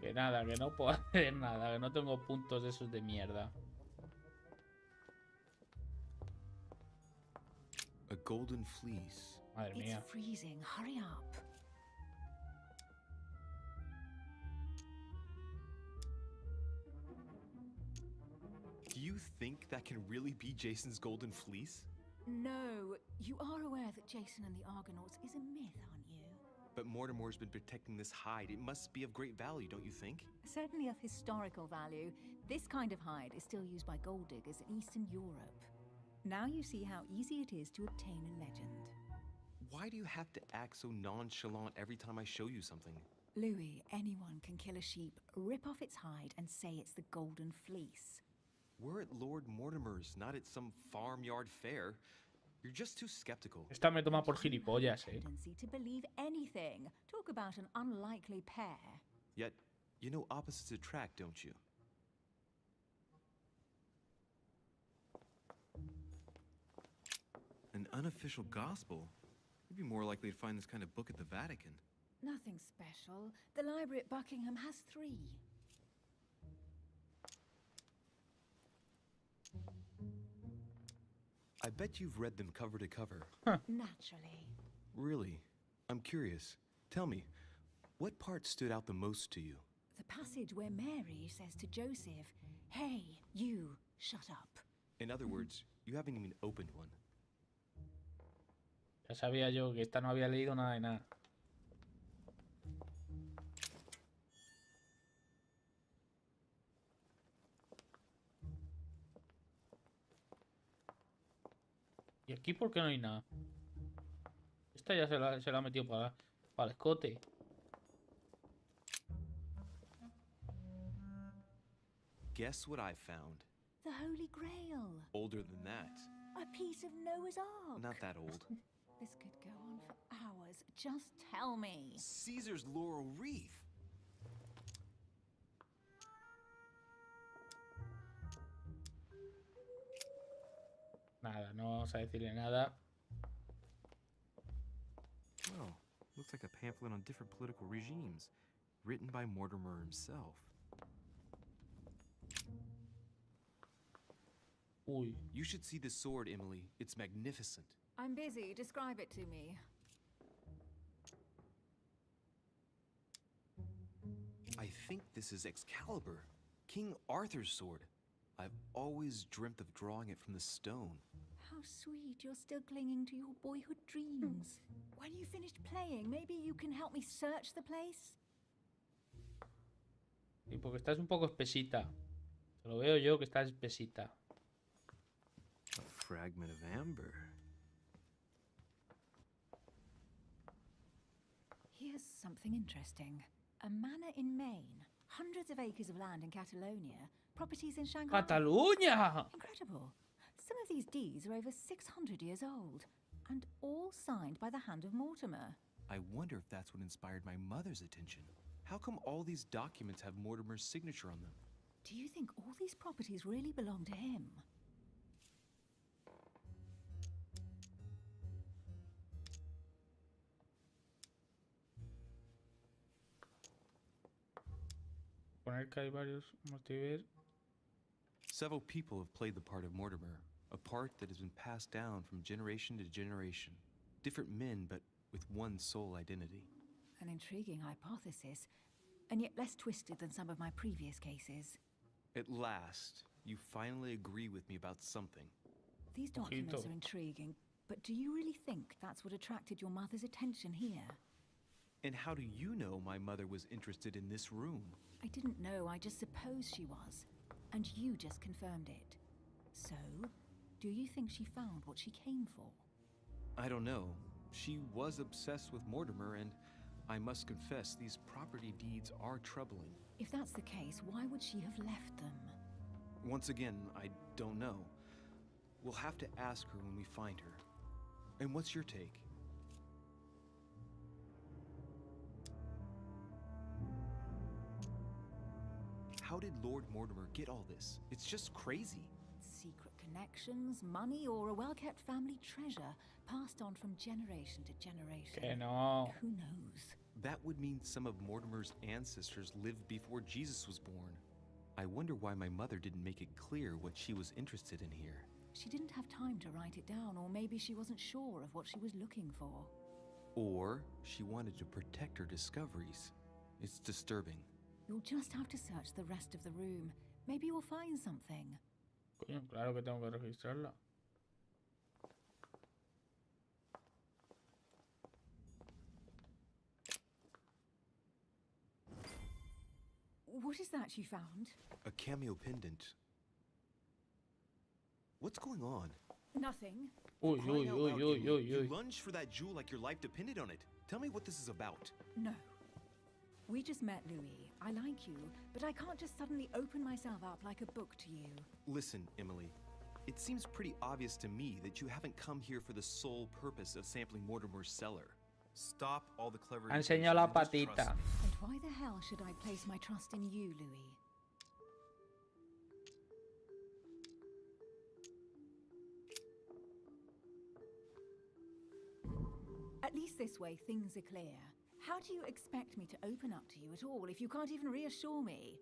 Que nada, que no puedo hacer nada, que no tengo puntos de esos de mierda. A golden fleece. Madre It's mía. freezing. Hurry up. Do you think that can really be Jason's golden fleece? No, you are aware that Jason and the Argonauts is a myth, aren't you? But Mortimer's been protecting this hide. It must be of great value, don't you think? Certainly of historical value. This kind of hide is still used by gold diggers in Eastern Europe. Now you see how easy it is to obtain a legend. Why do you have to act so nonchalant every time I show you something? Louis, anyone can kill a sheep, rip off its hide, and say it's the Golden Fleece. We're at Lord Mortimer's, not at some farmyard fair. You're just too skeptical. Esta me toma por gilipollas, Tendency to believe anything. Talk about an unlikely pair. Yet, you know opposites attract, don't you? An unofficial gospel? You'd be more likely to find this kind of book at the Vatican. Nothing special. The library at Buckingham has 3. I bet you've read them cover to cover. Naturally. Really? I'm curious. Tell me, what part stood out the most to you? The passage where Mary says to Joseph, "Hey, you, shut up." In other words, you haven't even opened one. Ya sabía yo que esta no había leído nada de nada. ¿Y aquí por qué no hay nada? Esta ya se la ha metido para el escote. Guess what I found? The Holy Grail. Older than that. A piece of Noah's Ark. Not that old. This could go on for hours. Just tell me. Caesar's laurel wreath. Nada, no vamos a decirle nada. Well, looks like a pamphlet on different political regimes, written by Mortimer himself. Uy. You should see this sword, Emily. It's magnificent. I'm busy. Describe it to me. I think this is Excalibur, King Arthur's sword. I've always dreamt of drawing it from the stone. How sweet, you're still clinging to your boyhood dreams. When you finished playing, maybe you can help me search the place? Y porque estás un poco espesita. Te lo veo yo que estás espesita. A fragment of amber. Here's something interesting. A manor in Maine, hundreds of acres of land in Catalonia, properties in Shanghai. ¡Cataluña! Incredible. Some of these deeds are over 600 years old, and all signed by the hand of Mortimer. I wonder if that's what inspired my mother's attention. How come all these documents have Mortimer's signature on them? Do you think all these properties really belong to him? Poner que hay varios multiver. Several people have played the part of Mortimer, a part that has been passed down from generation to generation. Different men, but with one sole identity. An intriguing hypothesis, and yet less twisted than some of my previous cases. At last, you finally agree with me about something. These documents are intriguing, but do you really think that's what attracted your mother's attention here? And how do you know my mother was interested in this room? I didn't know, I just supposed she was. And you just confirmed it. So, do you think she found what she came for? I don't know. She was obsessed with Mortimer, and I must confess these property deeds are troubling. If that's the case, why would she have left them? Once again, I don't know. We'll have to ask her when we find her. And what's your take? How did Lord Mortimer get all this? It's just crazy. Secret connections, money, or a well-kept family treasure passed on from generation to generation. Que no. Who knows? That would mean some of Mortimer's ancestors lived before Jesus was born. I wonder why my mother didn't make it clear what she was interested in here. She didn't have time to write it down, or maybe she wasn't sure of what she was looking for. Or she wanted to protect her discoveries. It's disturbing. You'll just have to search the rest of the room. Maybe you'll find something. Coño, claro que tengo que registrarla. What is that you found? A cameo pendant. What's going on? Nothing. Uy, uy, uy, uy, uy, You uy. lunged for that jewel like your life depended on it. Tell me what this is about. No. We just met, Louis. I like you, but I can't just suddenly open myself up like a book to you. Listen, Emily. It seems pretty obvious to me that you haven't come here for the sole purpose of sampling Mortimer's cellar. Stop all the clever Ha enseñado la imitations and just patita. trust me. And why the hell should I place my trust in you, Louis? At least this way, things are clear. How do you expect me to open up to you at all if you can't even reassure me?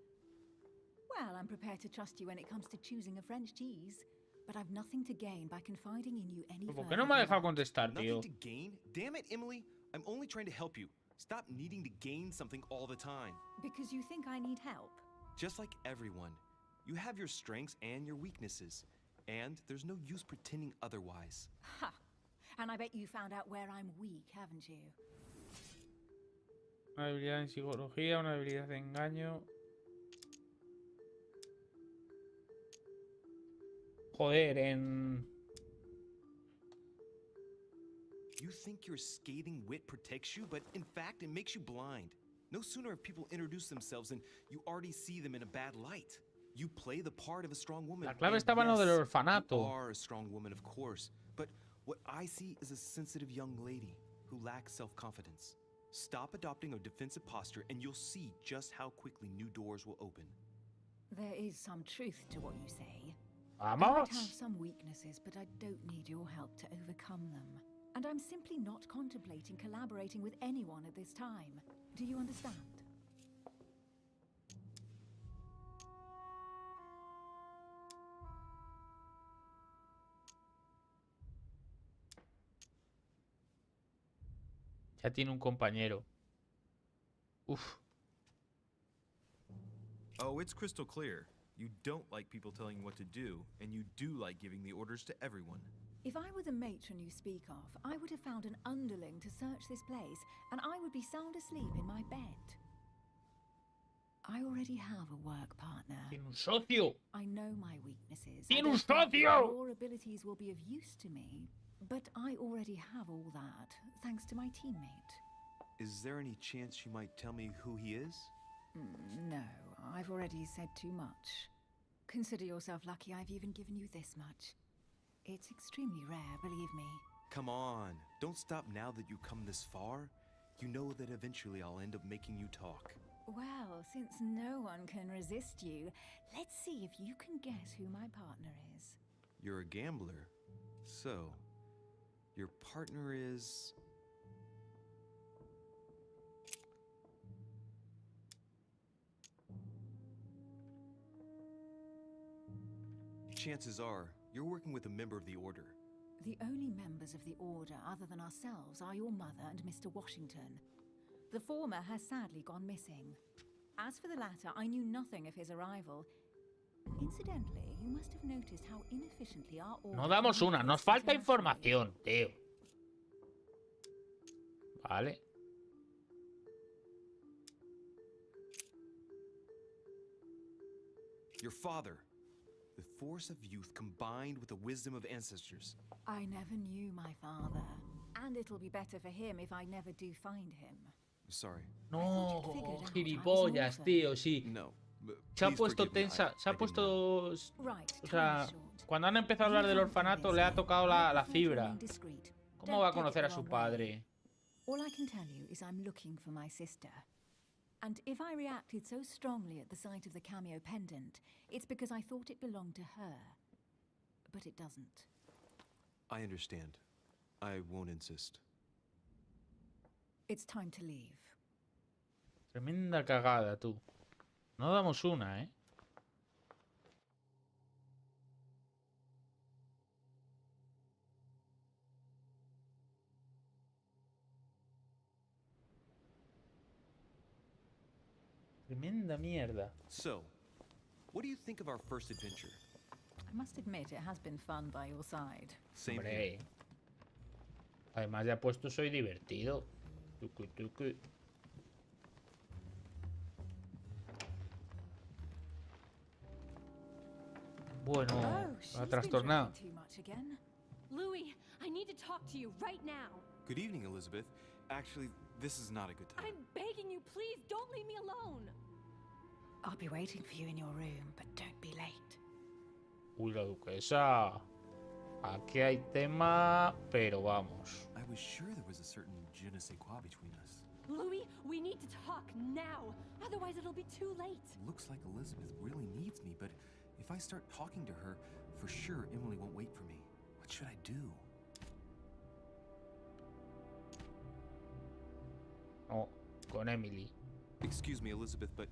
Well, I'm prepared to trust you when it comes to choosing a French cheese, but I've nothing to gain by confiding in you any ¿Por further. qué no me ha dejado contestar, tío? Nothing to gain? Damn it, Emily. I'm only trying to help you. Stop needing to gain something all the time. Because you think I need help? Just like everyone. You have your strengths and your weaknesses. And there's no use pretending otherwise. Ha! And I bet you found out where I'm weak, haven't you? Una habilidad en psicología, una habilidad de engaño. Joder, en... You think your scathing wit protects you, but in fact, it makes you blind. No sooner have people introduced themselves than you already see them in a bad light. You play the part of a strong woman. La clave and estaba en lo del yes, orfanato. You are a strong woman, of course, but what I see is a sensitive young lady who lacks self-confidence. Stop adopting a defensive posture and you'll see just how quickly new doors will open. There is some truth to what you say. Vamos. I might have some weaknesses, but I don't need your help to overcome them. And I'm simply not contemplating collaborating with anyone at this time. Do you understand? Ya tiene un compañero. Uf. Oh, it's crystal clear. You don't like people telling you what to do, and you do like giving the orders to everyone. If I were the matron you speak of, I would have found an underling to search this place, and I would be sound asleep in my bed. I already have a work partner. Tiene un socio. I know my weaknesses. Tiene I un don't think socio. your abilities will be of use to me, but I already have all that, thanks to my teammate. Is there any chance you might tell me who he is? No, I've already said too much. Consider yourself lucky I've even given you this much. It's extremely rare, believe me. Come on, don't stop now that you've come this far. You know that eventually I'll end up making you talk. Well, since no one can resist you, let's see if you can guess who my partner is. You're a gambler. So, your partner is... Chances are, you're working with a member of the Order. The only members of the Order other than ourselves are your mother and Mr. Washington. The former has sadly gone missing. As for the latter, I knew nothing of his arrival. Incidentally, you must have noticed how inefficiently our Order... No damos una, nos falta información, tío. Vale. Your father. The force of youth combined with the wisdom of ancestors. I never knew my father. And it'll be better for him if I never do find him. Sorry. No, gilipollas, tío, sí. No. Se ha puesto tensa, se ha puesto... O sea, cuando han empezado a hablar del orfanato le ha tocado la fibra. ¿Cómo va a conocer a su padre? All I can tell you is I'm looking for my sister. And if I reacted so strongly at the sight of the cameo pendant, it's because I thought it belonged to her. But it doesn't. I understand. I won't insist. It's time to leave. Tremenda cagada, tú. No damos una, ¿eh? Tremenda mierda. So, what do you think of our first adventure? I must admit, it has been fun by your side. Same here. Además ya puesto soy divertido. Tucu, tucu. Bueno, ha trastornado. Louis, I need to talk to you right now. Good evening, Elizabeth. Actually, this is not a good time. I'm begging you, please don't leave me alone. I'll be waiting for you in your room, but don't be late. Uy, la duquesa. Aquí hay tema, pero vamos. I was sure there was a certain je ne sais quoi between us. Louis, we need to talk now. Otherwise, it'll be too late. Looks like Elizabeth really needs me, but if I start talking to her, for sure Emily won't wait for me. What should I do? No, con Emily. Excuse me, Elizabeth, but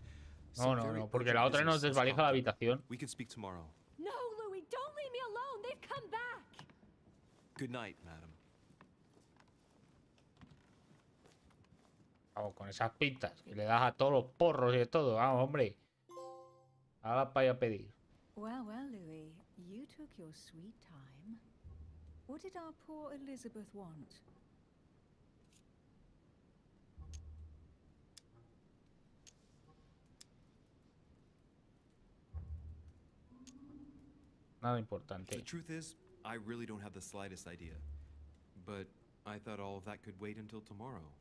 no, porque la otra nos desvalija la habitación. We can speak tomorrow. No, Louis, don't leave me alone. They've come back. Good night, madam. Vamos, con esas pintas que le das a todos los porros y de todo. Vamos, hombre. Haga para ir a pedir. Well, Louis, you took your sweet time. What did our poor Elizabeth want? Nada importante. The truth is, I really don't have the slightest idea. But I thought all of that could wait until tomorrow.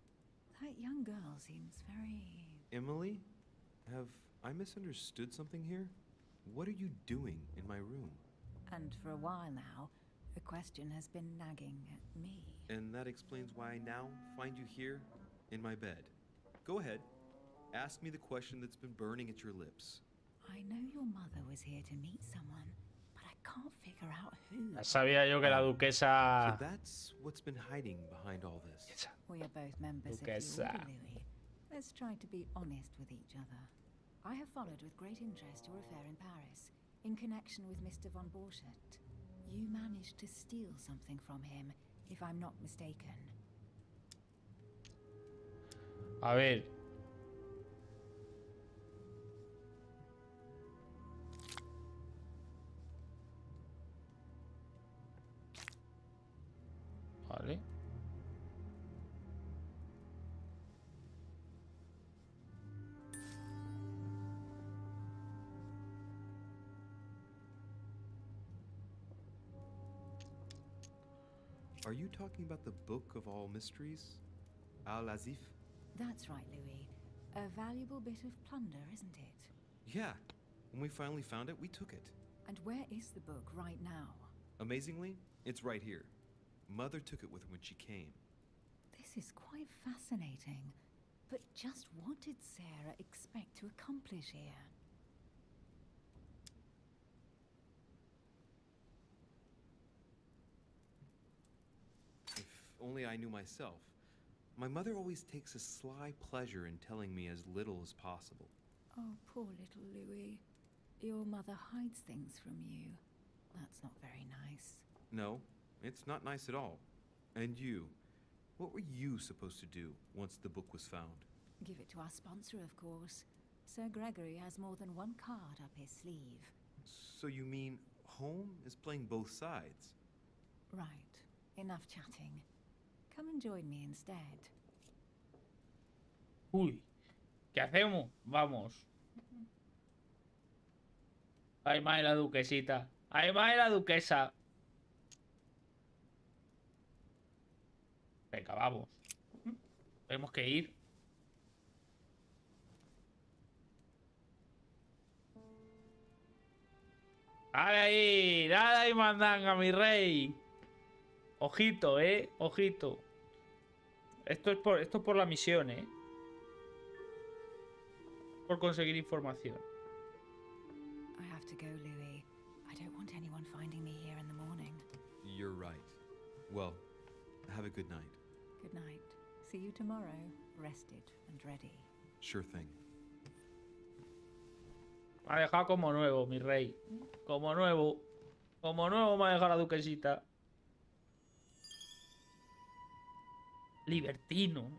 That young girl seems very... Emily? Have I misunderstood something here? What are you doing in my room? And for a while now, the question has been nagging at me. And that explains why I now find you here in my bed. Go ahead. Ask me the question that's been burning at your lips. I know your mother was here to meet someone, but I can't figure out who. Ya sabía yo que la duquesa... So that's what's been hiding behind all this. We are both members Duquesa. of the Order, Louis. Let's try to be honest with each other. I have followed with great interest your affair in Paris, in connection with Mr. von Borchardt. You managed to steal something from him, if I'm not mistaken. A ver. Vale. Are you talking about the Book of All Mysteries? Al-Azif? That's right, Louis. A valuable bit of plunder, isn't it? Yeah. When we finally found it, we took it. And where is the book right now? Amazingly, it's right here. Mother took it with her when she came. This is quite fascinating. But just what did Sarah expect to accomplish here? If only I knew myself. My mother always takes a sly pleasure in telling me as little as possible. Oh, poor little Louis. Your mother hides things from you. That's not very nice. No, it's not nice at all. And you, what were you supposed to do once the book was found? Give it to our sponsor, of course. Sir Gregory has more than one card up his sleeve. So you mean home is playing both sides? Right. Enough chatting. Come and join me instead. Uy, ¿qué hacemos? Vamos. Ay, madre la duquesita. Ay, madre la duquesa. Venga, vamos. Tenemos que ir. Dale ahí, mandanga, mi rey. Ojito, ojito. Esto es por la misión, por conseguir información. I have to go, Louis. I don't want anyone finding me here in the morning. You're right. Well, have a good night. Good night. See you tomorrow, rested and ready. Sure thing. Me ha dejado como nuevo, mi rey. Como nuevo. Como nuevo me ha dejado la duquesita. Libertino.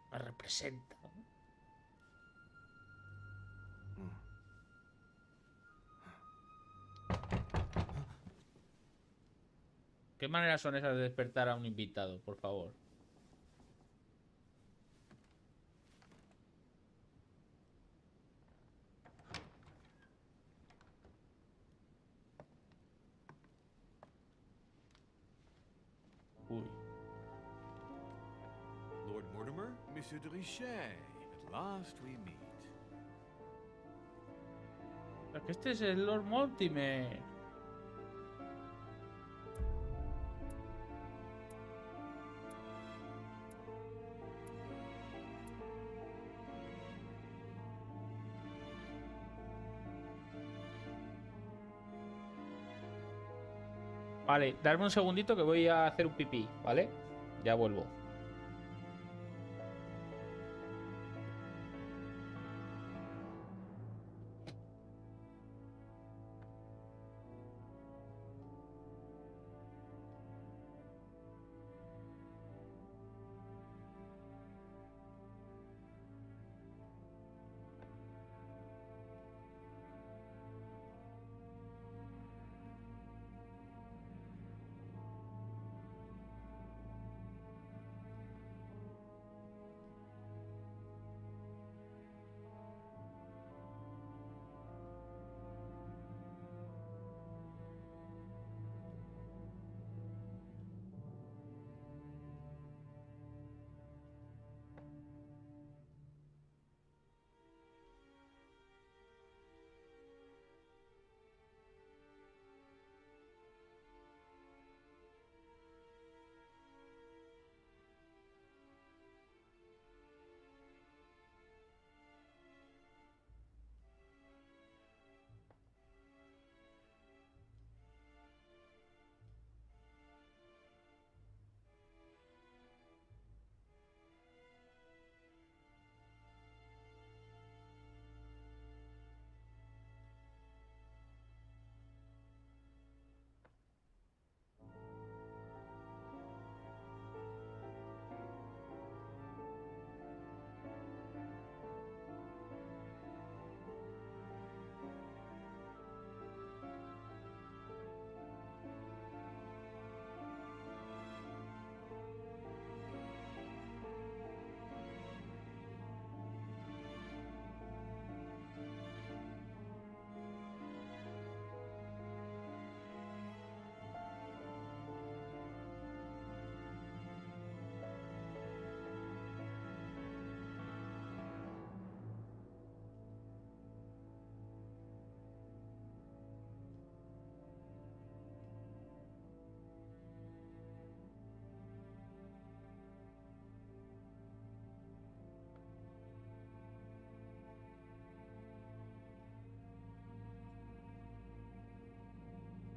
Me representa. ¿Qué maneras son esas de despertar a un invitado, por favor? Uy. Lord Mortimer? Monsieur de Richet, at last we meet. Pero que este es el Lord Mortimer. Vale, darme un segundito que voy a hacer un pipí, ¿vale? Ya vuelvo.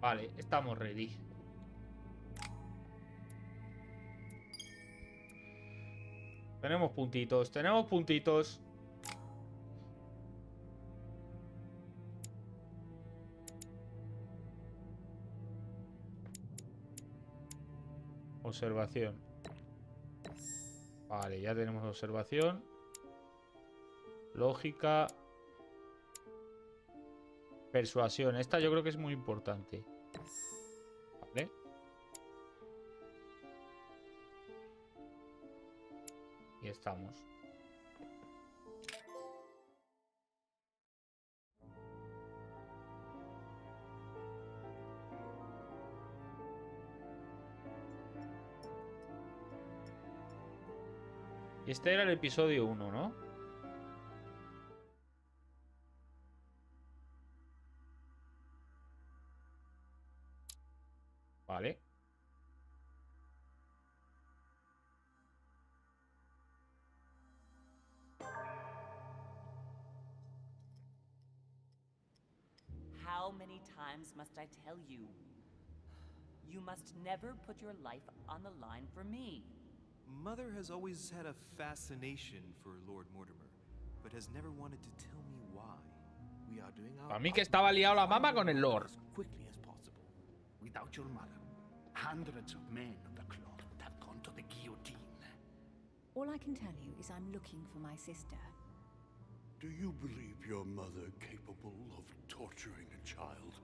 Vale, estamos ready. Tenemos puntitos, tenemos puntitos. Observación. Vale, ya tenemos observación. Lógica. Persuasión. Esta yo creo que es muy importante. Vale. Y estamos. Y este era el episodio 1, ¿no? Vale. How many times must I tell you? You must never put your life on the line for me. Mother has always had a fascination for Lord Mortimer, but has never wanted to tell me why. We are doing our Para mí que estaba liado la mamá con el Lord. as quickly as possible. Without your mother, hundreds of men of the cloth would have gone to the guillotine. All I can tell you is I'm looking for my sister. Do you believe your mother capable of torturing a child?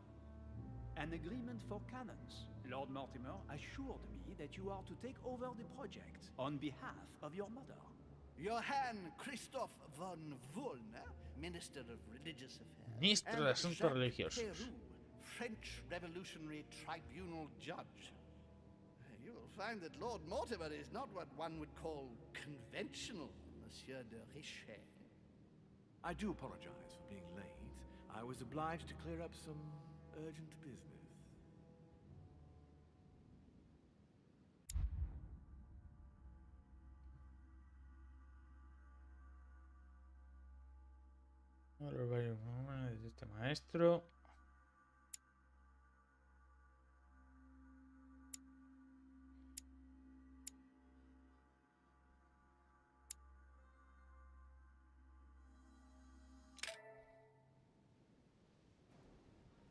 An agreement for cannons. Lord Mortimer assured me that you are to take over the project on behalf of your mother. Johann Christoph von Wollner, Minister of Religious Affairs. Ministro de Asuntos Jacques Religiosos. Peroux, French Revolutionary Tribunal Judge. You will find that Lord Mortimer is not what one would call conventional, Monsieur de Richet. I do apologize for being late. I was obliged to clear up some urgent business. Este maestro.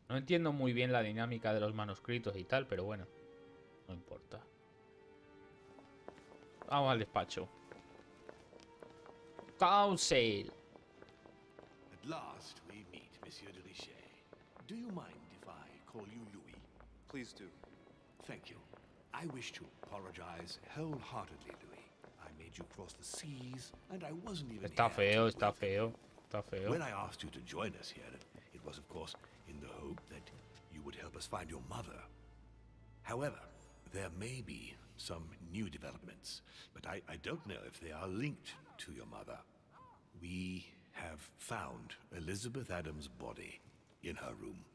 No entiendo muy bien la dinámica de los manuscritos y tal, pero bueno, no importa. Vamos al despacho. Council. At last we meet, Monsieur de Richet. Do you mind if I call you Louis? Please do. Thank you. I wish to apologize wholeheartedly, Louis. I made you cross the seas, and I wasn't even Está here feo, to está welcome feo, you. está feo. When I asked you to join us here, it was, of course, in the hope that you would help us find your mother. However, there may be some new developments, but I don't know if they are linked to your mother. We have found Elizabeth Adams' body in her room.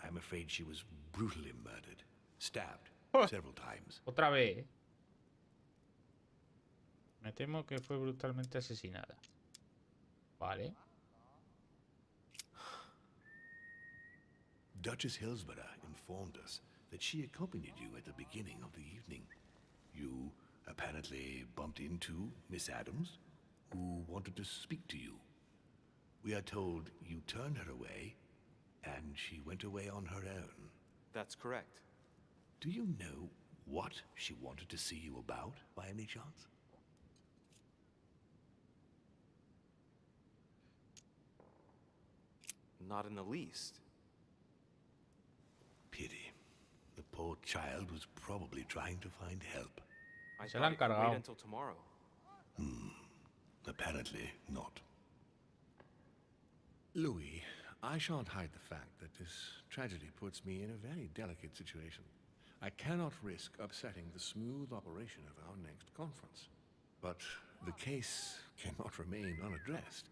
I'm afraid she was brutally murdered, stabbed several times. Otra vez. Me temo que fue brutalmente asesinada. Vale. Duchess Hillsborough informed us that she accompanied you at the beginning of the evening. You apparently bumped into Miss Adams, who wanted to speak to you. We are told you turned her away, and she went away on her own. That's correct. Do you know what she wanted to see you about, by any chance? Not in the least. Pity. The poor child was probably trying to find help. I Se la han thought it could cargado. wait until tomorrow. Apparently not. Louis, I shan't hide the fact that this tragedy puts me in a very delicate situation. I cannot risk upsetting the smooth operation of our next conference. But the case cannot remain unaddressed.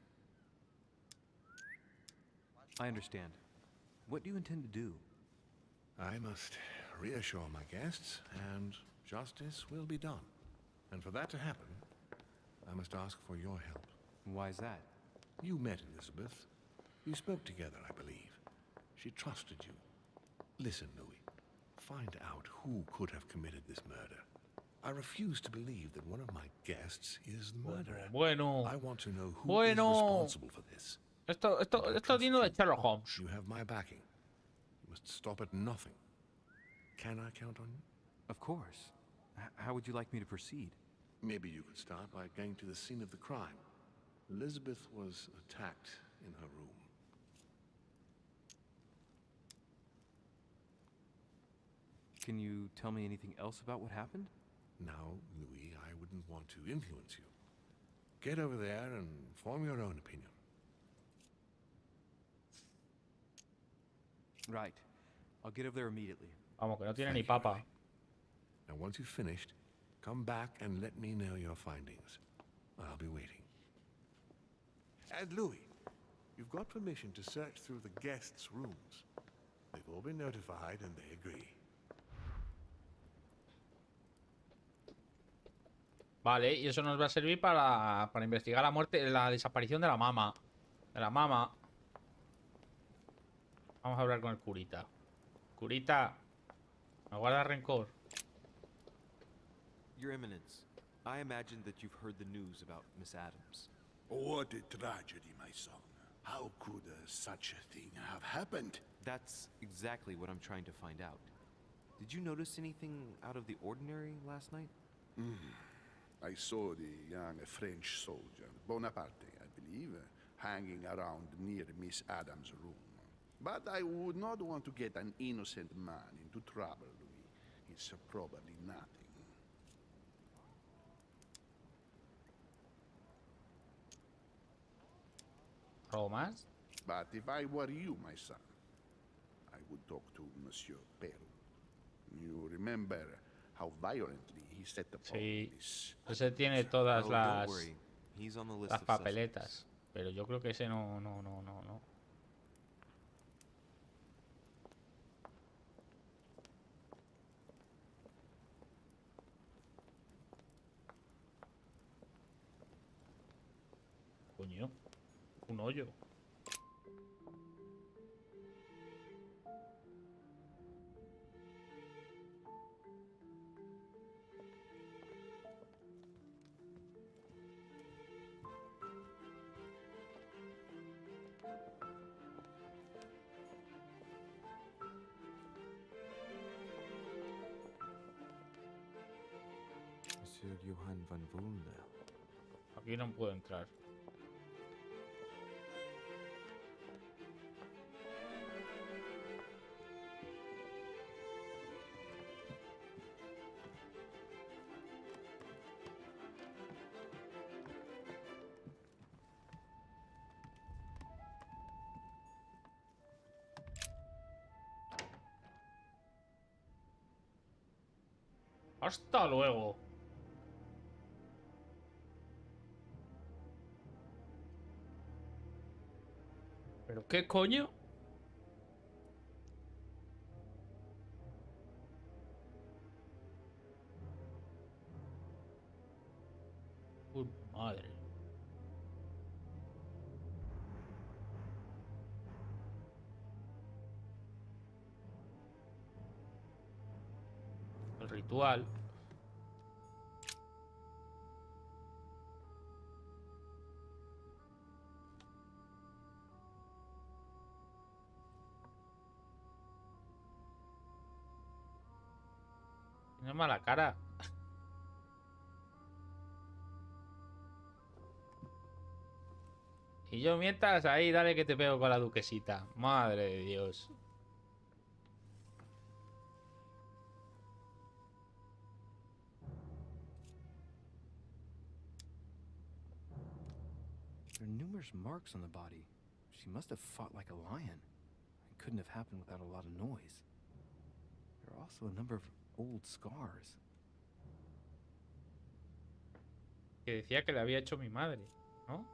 I understand. What do you intend to do? I must reassure my guests, and justice will be done. And for that to happen, I must ask for your help. Why is that? You met Elizabeth. You spoke together, I believe. She trusted you. Listen, Louis. Find out who could have committed this murder. I refuse to believe that one of my guests is the murderer. Bueno. I want to know who is responsible for this. Esto digno de Sherlock Holmes. You have my backing. You must stop at nothing. Can I count on you? Of course. How would you like me to proceed? Maybe you could start by going to the scene of the crime. Elizabeth was attacked in her room. Can you tell me anything else about what happened? Now, Louis, I wouldn't want to influence you. Get over there and form your own opinion. Right. I'll get over there immediately. Vamos, que no tiene ni papa. Now, once you've finished, come back and let me know your findings. I'll be waiting. And Louis, you've got permission to search through the guests' rooms. They've all been notified and they agree. Vale, y eso nos va a servir para investigar la muerte, la desaparición de la mama. De la mama. Vamos a hablar con el curita. Curita, ¿me guarda rencor? Your Eminence, I imagine that you've heard the news about Miss Adams. What a tragedy, my son. How could such a thing have happened? That's exactly what I'm trying to find out. Did you notice anything out of the ordinary last night? I saw the young French soldier, Bonaparte, I believe, hanging around near Miss Adams' room. But I would not want to get an innocent man into trouble, Louis. It's probably nothing. ¿Algo más? But if I were you, my son, I would talk to Monsieur Peru. You remember how violently he set upon this. Ese tiene todas Oh, las don't worry. He's on the list las of papeletas. Pero yo creo que ese no. Coño. Un hoyo. Monsieur Johann van Vulne. Aquí no puedo entrar. Hasta luego. ¿Pero qué coño? Madre. El ritual. Tiene mala cara. Y yo mientras ahí, dale que te pego con la duquesita. Madre de Dios. There are numerous marks on the body. She must have fought like a lion. It couldn't have happened without a lot of noise. There are also a number of old scars. Que decía que le había hecho mi madre, ¿no?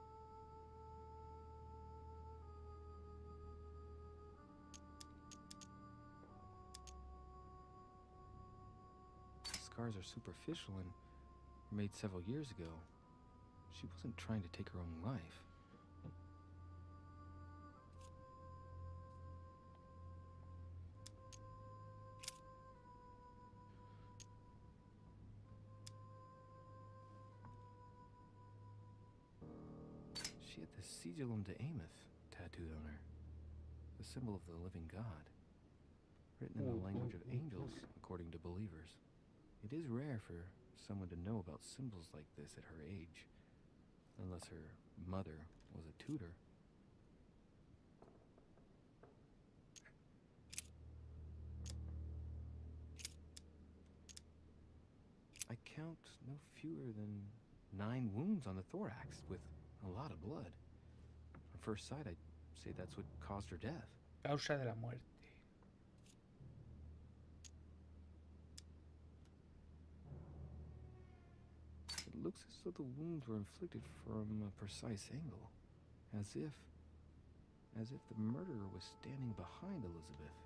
The scars are superficial and were made several years ago. She wasn't trying to take her own life. The Sigillum de Ameth tattooed on her. The symbol of the living God. Written in the language of angels, according to believers. It is rare for someone to know about symbols like this at her age. Unless her mother was a tutor. I count no fewer than 9 wounds on the thorax, with a lot of blood. On first sight, I'd say that's what caused her death. Causa de la muerte. It looks as though the wounds were inflicted from a precise angle, as if the murderer was standing behind Elizabeth.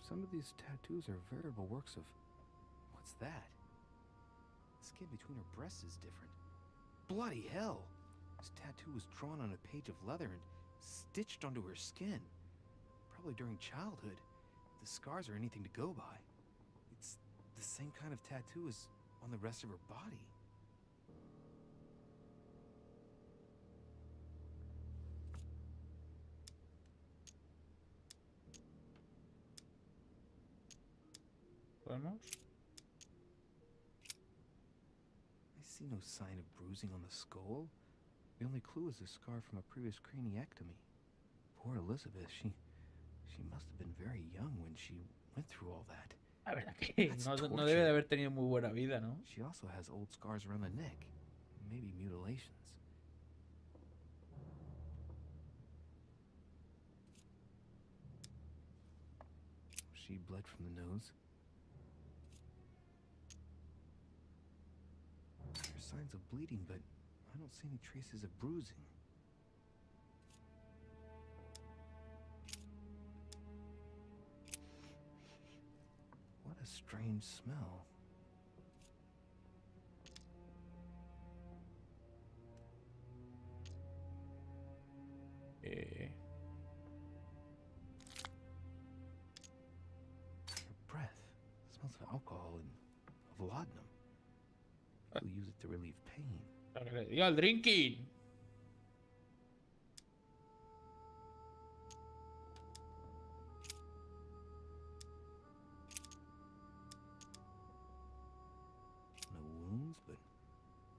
Some of these tattoos are veritable works of... What's that? The skin between her breasts is different. Bloody hell! This tattoo was drawn on a page of leather and stitched onto her skin. Probably during childhood. If the scars are anything to go by. It's the same kind of tattoo as on the rest of her body. ¿Podemos? I see no sign of bruising on the skull. The only clue is a scar from a previous craniectomy. Poor Elizabeth, she must have been very young when she went through all that. La verdad que no debe de haber tenido muy buena vida, ¿no? She also has old scars around the neck. Maybe mutilations. She bled from the nose. There's signs of bleeding, but I don't see any traces of bruising. What a strange smell. Her breath smells of alcohol and of laudanum. People use it to relieve pain. Lo que le diga al drinking. No wounds, but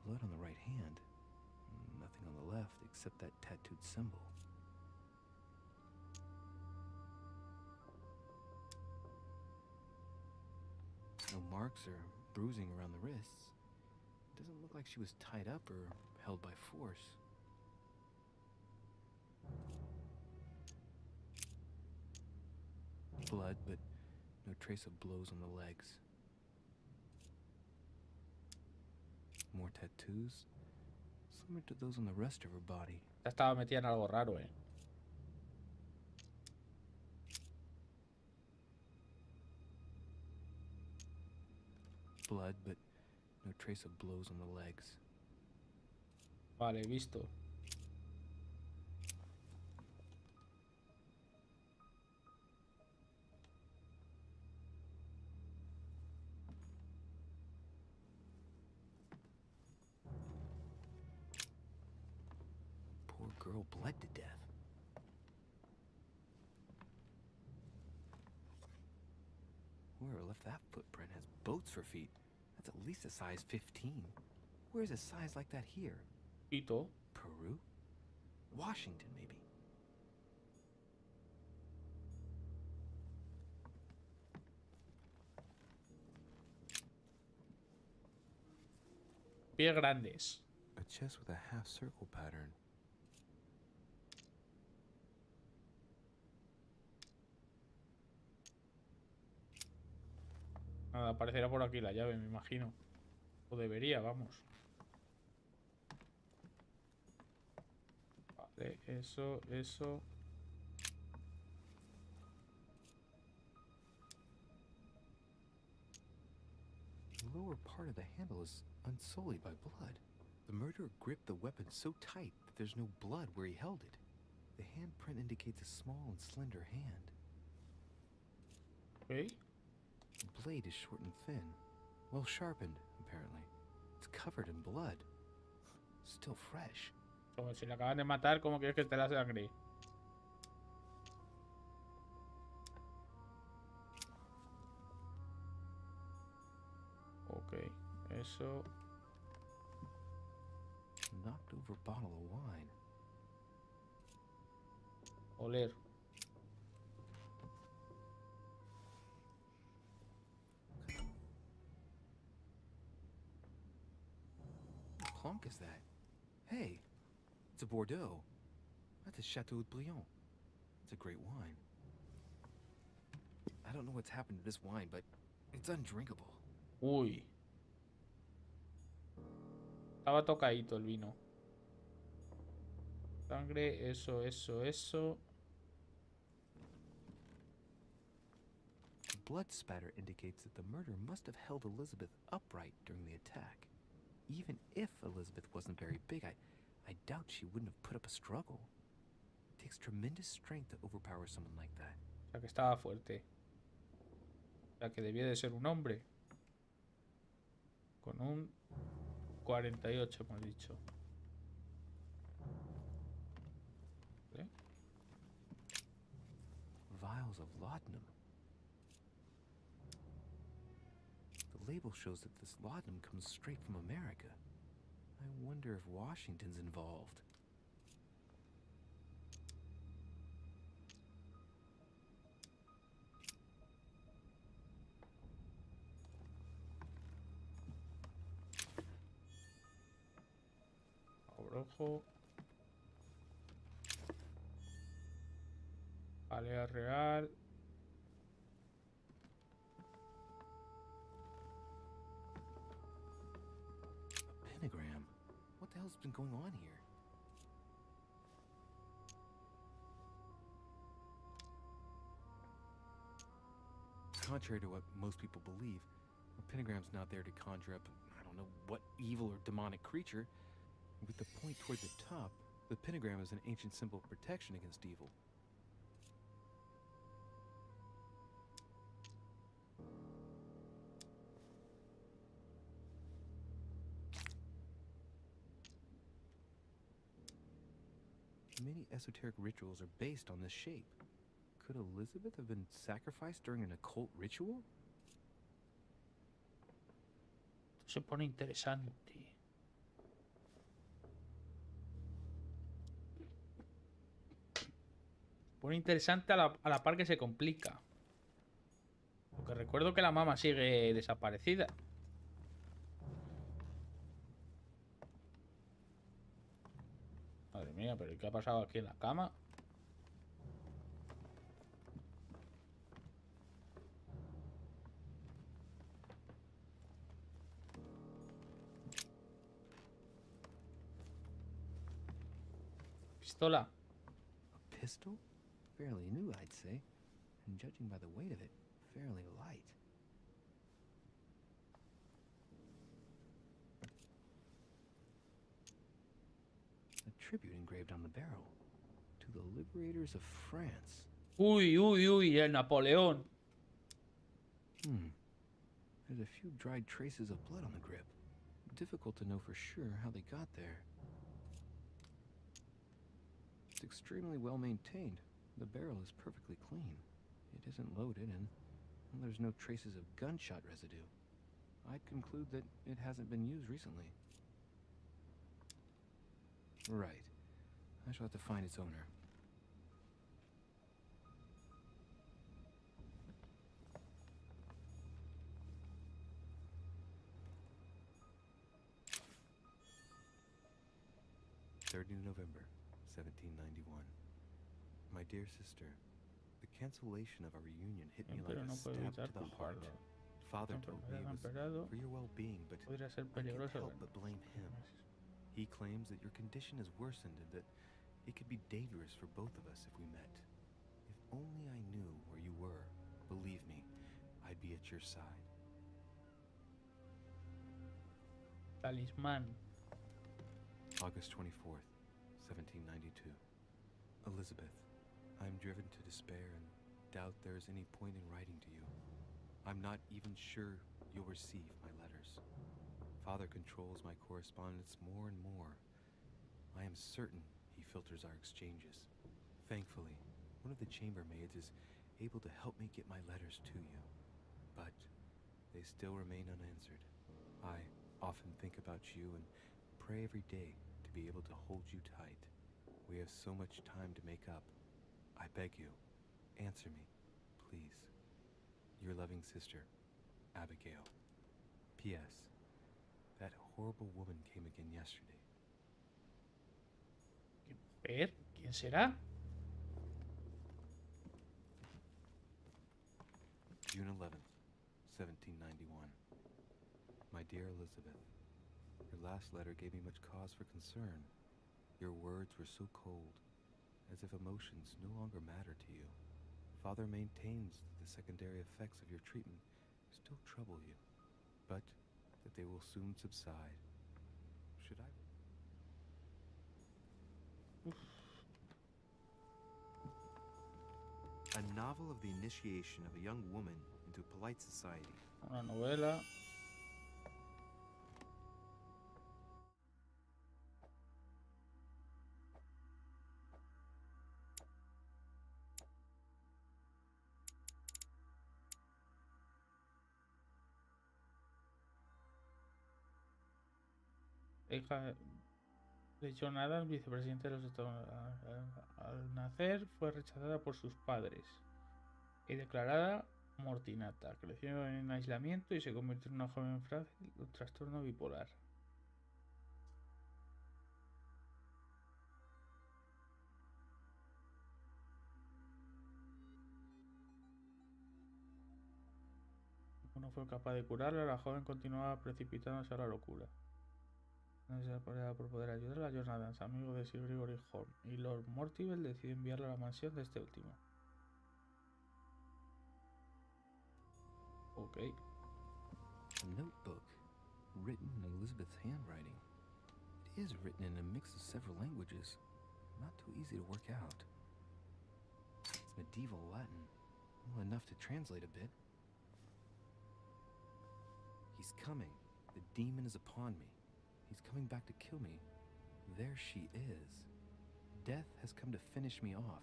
blood on the right hand. Nothing on the left except that tattooed symbol. No marks or bruising around the wrists. It doesn't look like she was tied up or held by force. Blood, but no trace of blows on the legs. More tattoos, similar to those on the rest of her body. Ya estaba metida en algo raro, Blood, but no trace of blows on the legs. Vale, visto. Poor girl bled to death. Whoever left that footprint has boats for feet. That's at least a size 15. Where's a size like that here? Quito. Peru? Washington, maybe. Pies grandes. A chest with a half-circle pattern. Nada, aparecerá por aquí la llave, me imagino. O debería, vamos. Vale, eso. The lower part of the handle is unsullied by blood. The murderer gripped the weapon so tight that there's no blood where he held it. The handprint indicates a small and slender hand. Okay. The blade is short and thin. Well sharpened, apparently. It's covered in blood. Still fresh. Como si la acaban de matar, ¿cómo quieres que te la sangre? Ok, eso. Knocked over bottle of wine. Oler. What clunk is that? Hey, it's a Bordeaux. That's a Chateau de Briand. It's a great wine. I don't know what's happened to this wine, but it's undrinkable. Uy. Estaba tocadito el vino. Sangre, eso. The blood spatter indicates that the murder must have held Elizabeth upright during the attack. Even if Elizabeth wasn't very big, I doubt she wouldn't have put up a struggle. It takes tremendous strength to overpower someone like that. O sea que estaba fuerte. O sea que debía de ser un hombre. Con un 48, hemos dicho. ¿Vale? Vials of laudanum. The label shows that this laudanum comes straight from America. I wonder if Washington's involved. Rojo. Jalea real. A pentagram? What the hell's been going on here? Contrary to what most people believe, a pentagram's not there to conjure up, I don't know what evil or demonic creature. With the point toward the top, the pentagram is an ancient symbol of protection against evil. Many esoteric rituals are based on this shape. Could Elizabeth have been sacrificed during an occult ritual? Se pone interesante. Pone interesante a la par que se complica. Porque recuerdo que la mamá sigue desaparecida. Madre mía, pero ¿qué ha pasado aquí en la cama? Pistola. A pistol? Fairly new, I'd say. And judging by the weight of it, fairly light. A tribute engraved on the barrel. To the liberators of France. Uy, el Napoleón. There's a few dried traces of blood on the grip. Difficult to know for sure how they got there. It's extremely well maintained. The barrel is perfectly clean. It isn't loaded, and there's no traces of gunshot residue. I'd conclude that it hasn't been used recently. Right. I shall have to find its owner. November 1791. My dear sister, the cancellation of our reunion hit me like a stab to the heart. Father told me it was for your well-being, but I can't help but blame him. He claims that your condition has worsened and that it could be dangerous for both of us if we met. If only I knew where you were, believe me, I'd be at your side. Talismán. August 24th, 1792. Elizabeth, I am driven to despair and doubt there is any point in writing to you. I'm not even sure you'll receive my letters. Father controls my correspondence more and more. I am certain he filters our exchanges. Thankfully, one of the chambermaids is able to help me get my letters to you, but they still remain unanswered. I often think about you and pray every day to be able to hold you tight. We have so much time to make up. I beg you, answer me, please. Your loving sister, Abigail. P.S. That horrible woman came again yesterday. Ver, ¿quién será? June 11th, 1791. My dear Elizabeth, your last letter gave me much cause for concern. Your words were so cold, as if emotions no longer matter to you. Father maintains that the secondary effects of your treatment still trouble you, but that they will soon subside. Should I? A novel of the initiation of a young woman into polite society. Una novela. Deja de John Adams, vicepresidente de los Estados Unidos. Al nacer fue rechazada por sus padres y declarada mortinata. Creció en aislamiento y se convirtió en una joven frágil con trastorno bipolar. No fue capaz de curarla, la joven continuaba precipitándose a la locura. Desesperada por poder ayudarla, John Adams, amigo de Sir Gregory Holmes y Lord Mortimer, decide enviarla a la mansión de este último. Ok. A notebook written in Elizabeth's handwriting. It is written in a mix of several languages. Not too easy to work out. It's medieval Latin. Well, enough to translate a bit. He's coming. The demon is upon me. He's coming back to kill me. There she is. Death has come to finish me off.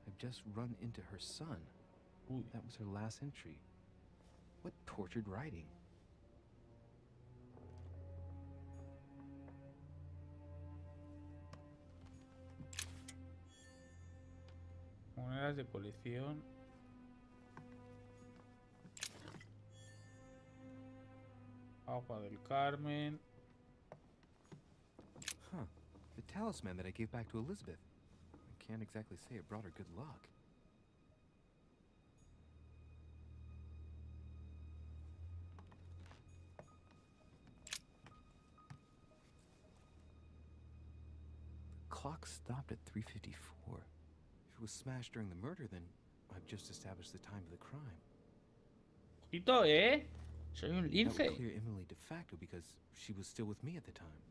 I've just run into her son. Ooh. That was her last entry. What tortured writing. Monedas de colección. Agua del Carmen. Huh. The talisman that I gave back to Elizabeth. I can't exactly say it brought her good luck. The clock stopped at 3:54. If it was smashed during the murder, then I've just established the time of the crime. Ojito, soy un That lince. would clear Emily de facto because she was still with me at the time.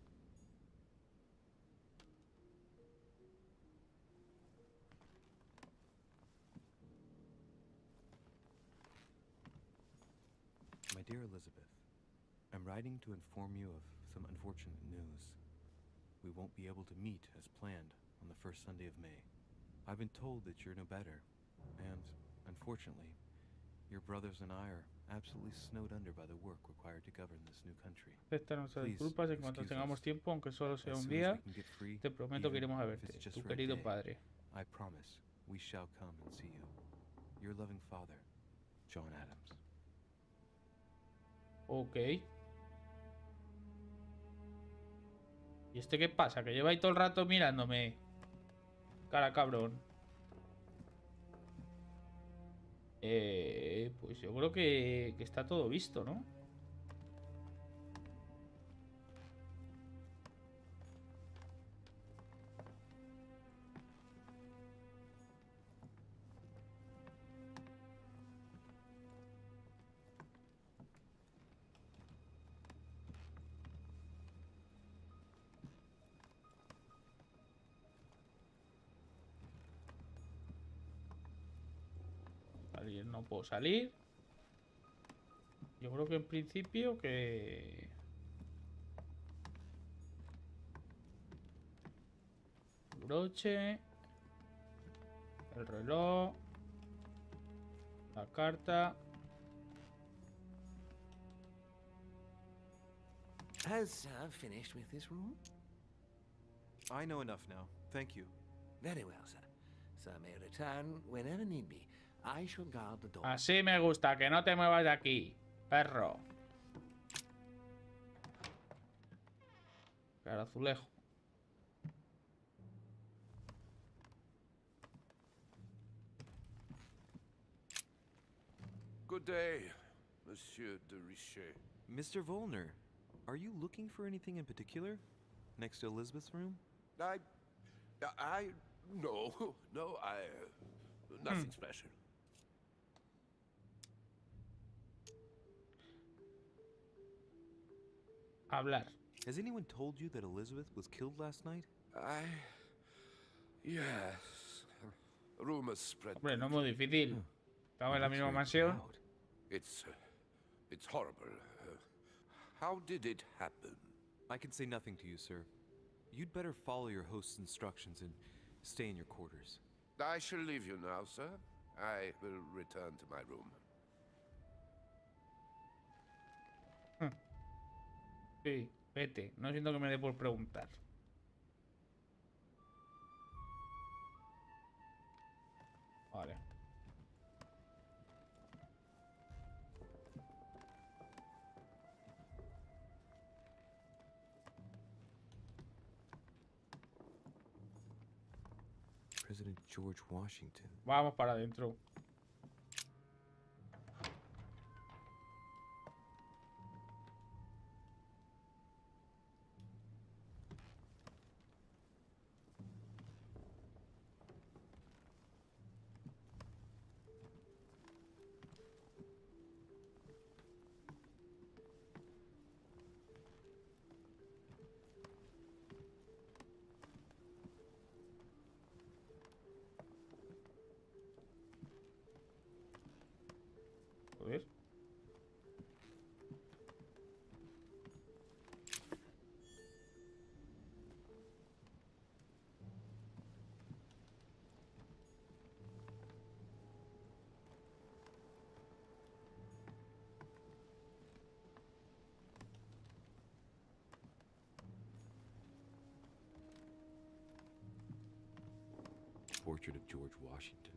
My dear Elizabeth, I'm writing to inform you of some unfortunate news. We won't be able to meet as planned on the first Sunday of May. I've been told that you're no better, and, unfortunately, your brothers and I are absolutely snowed under by the work required to govern this new country. Acepta nuestras Please, disculpas en cuanto excuse tengamos us. tiempo, aunque solo sea As un soon as día. we can get free, Te prometo que even iremos a if verte, it's just tu for a querido day, padre. I promise we shall come and see you. Your loving father, John Adams. Ok. ¿Y este qué pasa? Que lleva ahí todo el rato mirándome. Cara cabrón. Pues yo creo que está todo visto, ¿no? Salir, no puedo salir. Yo creo que en principio que... broche, el reloj, la carta. Has Sir finished with this room? I know enough now. Thank you. Very well, sir. Sir may return whenever need be. I shall guard the door. Así me gusta, que no te muevas de aquí, perro. El azulejo. Good day, Monsieur de Richet. Mr. Volner, are you looking for anything in particular? Next to Elizabeth's room? No, nothing special. Hablar. Has anyone told you that Elizabeth was killed last night? Yes. Rumors spread. Hombre, no es muy difícil. Estamos en la misma mansión. It's horrible. How did it happen? I can say nothing to you, sir. You'd better follow your host's instructions and stay in your quarters. I shall leave you now, sir. I will return to my room. Sí, vete. No siento que me dé por preguntar. Vale. President George Washington. Vamos para adentro. Joder. Portrait of George Washington.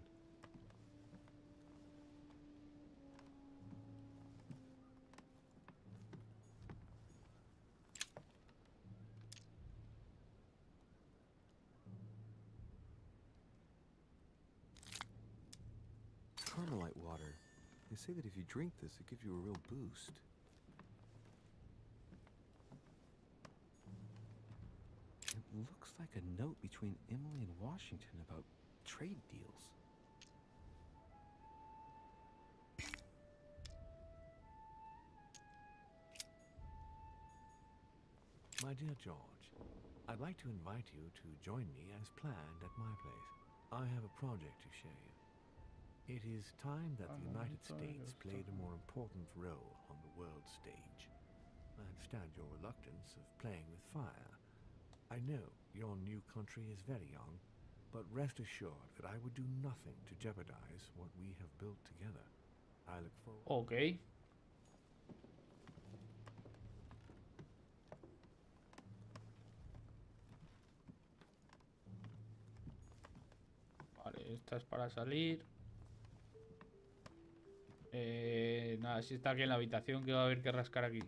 Carmelite water. They say that if you drink this, it gives you a real boost. It looks like a note between Emily and Washington about trade deals. My dear George, I'd like to invite you to join me as planned at my place. I have a project to show you. It is time that the United States played a more important role on the world stage. I understand your reluctance of playing with fire. I know your new country is very young, but rest assured that I would do nothing to jeopardize what we have built together. I look forward. Ok. Vale, esta es para salir. Nada, si está aquí en la habitación, que va a haber que rascar aquí.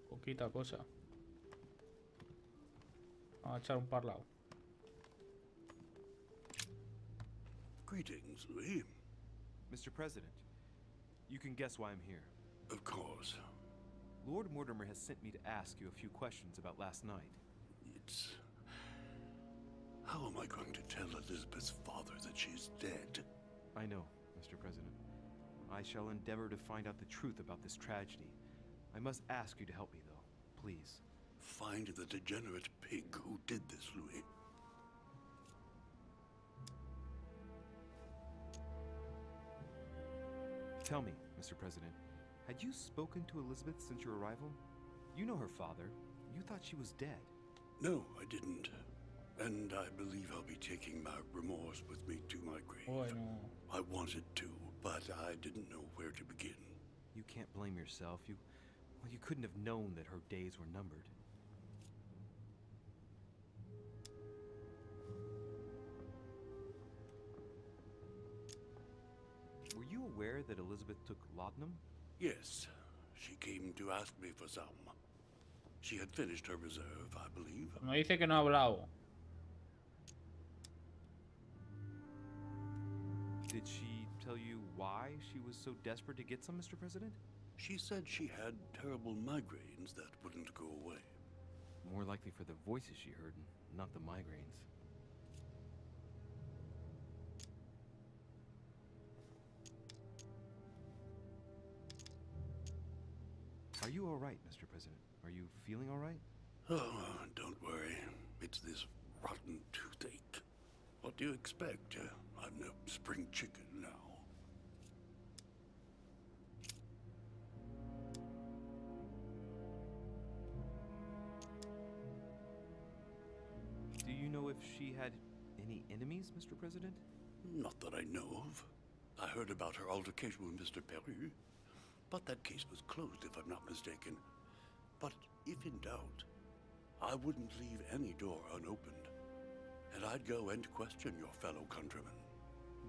Poquita cosa. Vamos a echar un parlado. Greetings, Louis. Mr. President, you can guess why I'm here. Of course. Lord Mortimer has sent me to ask you a few questions about last night. It's... How am I going to tell Elizabeth's father that she's dead? I know, Mr. President. I shall endeavor to find out the truth about this tragedy. I must ask you to help me, though. Please. Find the degenerate pig who did this, Louis. Tell me, Mr. President, had you spoken to Elizabeth since your arrival? You know her father. You thought she was dead. No, I didn't. And I believe I'll be taking my remorse with me to my grave. Oh, no. I wanted to, but I didn't know where to begin. You can't blame yourself. You couldn't have known that her days were numbered. Were you aware that Elizabeth took laudanum? Yes, she came to ask me for some. She had finished her reserve, I believe. Me dice que no ha hablado. Did she tell you why she was so desperate to get some, Mr. President? She said she had terrible migraines that wouldn't go away. More likely for the voices she heard, not the migraines. Are you all right, Mr. President? Are you feeling all right? Oh, don't worry. It's this rotten toothache. What do you expect? I'm no spring chicken now. Do you know if she had any enemies, Mr. President? Not that I know of. I heard about her altercation with Mr. Perry, but that case was closed if I'm not mistaken. But if in doubt, I wouldn't leave any door unopened, and I'd go and question your fellow countrymen.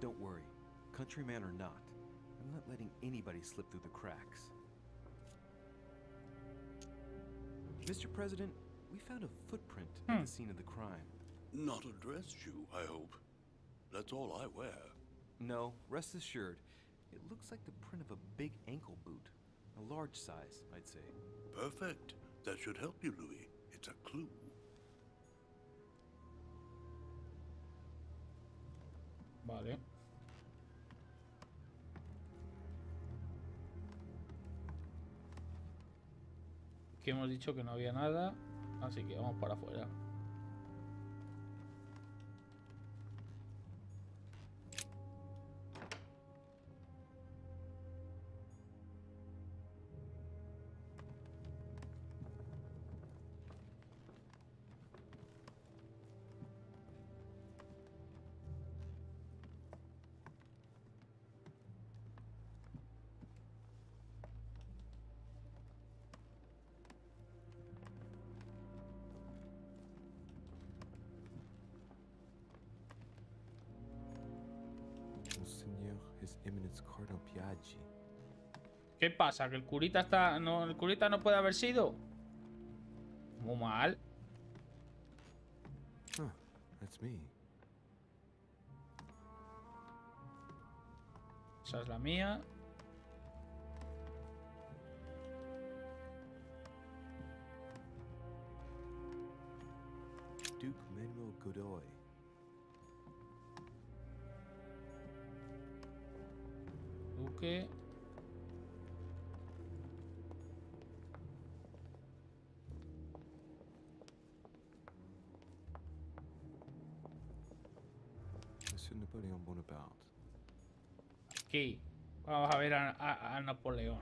Don't worry, countryman or not, I'm not letting anybody slip through the cracks. Mr. President, we found a footprint at the scene of the crime. Not a dress shoe, I hope. That's all I wear. No, rest assured. It looks like the print of a big ankle boot. A large size, I'd say. Perfect. That should help you, Louis. It's a clue. Vale. Aquí hemos dicho que no había nada, así que vamos para afuera. Monseigneur, His Eminence Cardinal Piaggi. ¿Qué pasa? ¿Que el curita está... no, el curita no puede haber sido? Muy mal. Huh, that's me. Esa es la mía. Duke Manuel Godoy. Duque. Monsieur Napoleon Bonaparte. Aquí. Vamos a ver a Napoleón.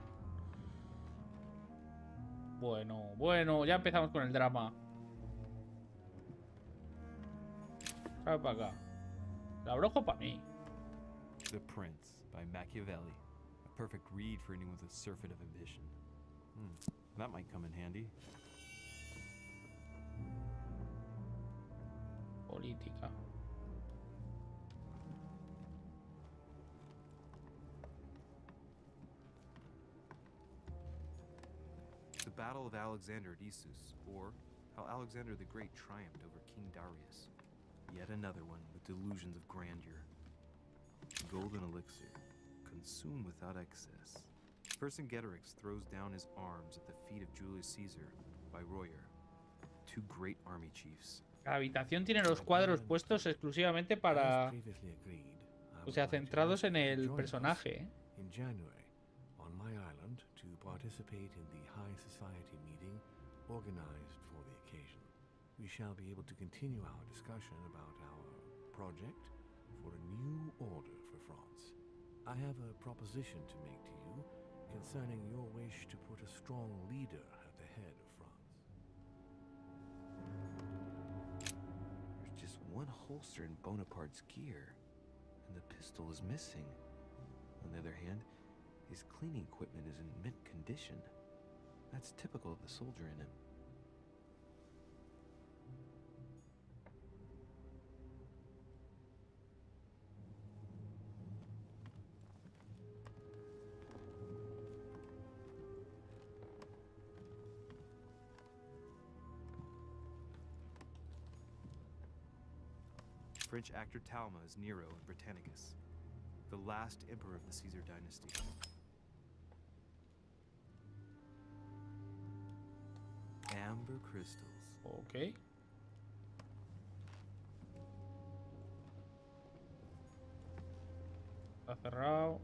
Bueno, bueno, ya empezamos con el drama. Sale para acá. La abrojo para mí. The Prince by Machiavelli. A perfect read for anyone with a surfeit of ambition. That might come in handy. Política. The Battle of Alexander at Issus, or how Alexander the Great triumphed over King Darius. Yet another one with delusions of grandeur. Golden elixir, consumed without excess. Vercingetorix throws down his arms at the feet of Julius Caesar by Royer, two great army chiefs. La habitación tiene los cuadros puestos exclusivamente para... O sea, centrados en el personaje. In January, on my island, to participate in the high society meeting organized for the occasion. We shall be able to continue our discussion about our project for a new order for France. I have a proposition to make to you concerning your wish to put a strong leader at the head of France. There's just one holster in Bonaparte's gear, and the pistol is missing. On the other hand, his cleaning equipment is in mint condition. That's typical of the soldier in him. French actor Talma is Nero in Britannicus, the last emperor of the Caesar dynasty. Amber crystals. Ok. Está cerrado.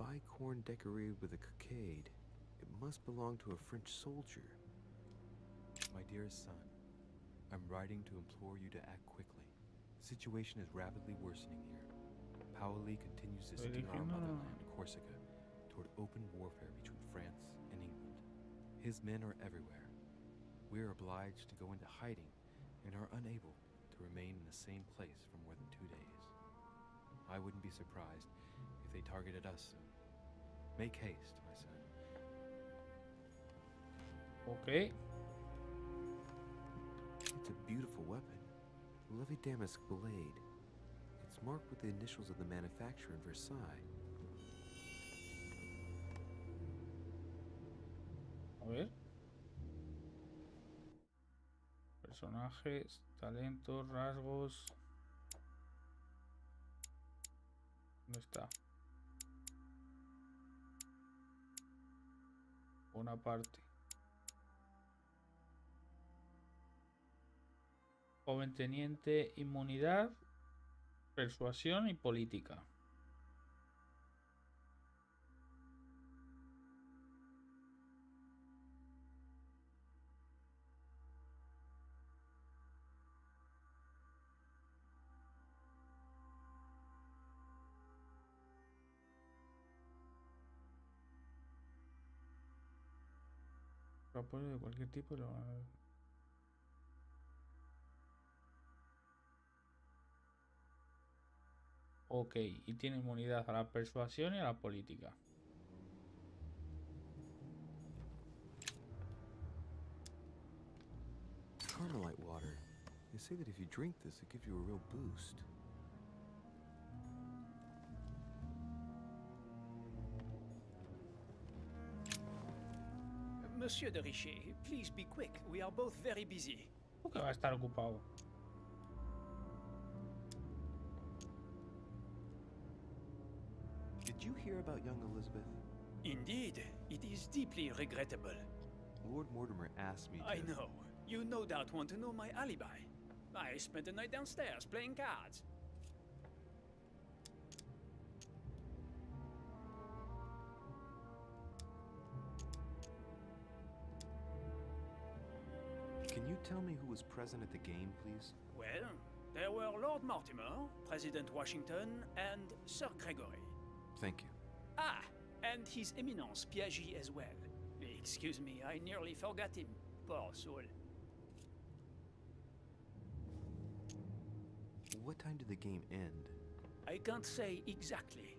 Bicorn decorated with a cockade. It must belong to a French soldier. My dearest son, I'm writing to implore you to act quickly. The situation is rapidly worsening here. Paoli continues to steer our motherland, Corsica, toward open warfare between France and England. His men are everywhere. We are obliged to go into hiding and are unable to remain in the same place for more than 2 days. I wouldn't be surprised if they targeted us soon. Make haste, my son. Ok. It's a beautiful weapon. Lovely damask blade. It's marked with the initials of the manufacturer in Versailles. A ver. Personajes, talentos, rasgos. ¿Dónde está? Una parte. Joven teniente, inmunidad, persuasión y política. Apoyo de cualquier tipo. Ok, y tiene inmunidad a la persuasión y a la política. Carmelite water. They say that if you drink this, it gives you a real boost. Monsieur de Richet, please be quick. We are both very busy. ¿Por qué va a estar ocupado? Did you hear about young Elizabeth? Indeed, it is deeply regrettable. Lord Mortimer asked me to... I know. You no doubt want to know my alibi. I spent the night downstairs playing cards. Can you tell me who was present at the game, please? Well, there were Lord Mortimer, President Washington, and Sir Gregory. Thank you. Ah, and His Eminence Piaget as well. Excuse me, I nearly forgot him. Poor soul. What time did the game end? I can't say exactly.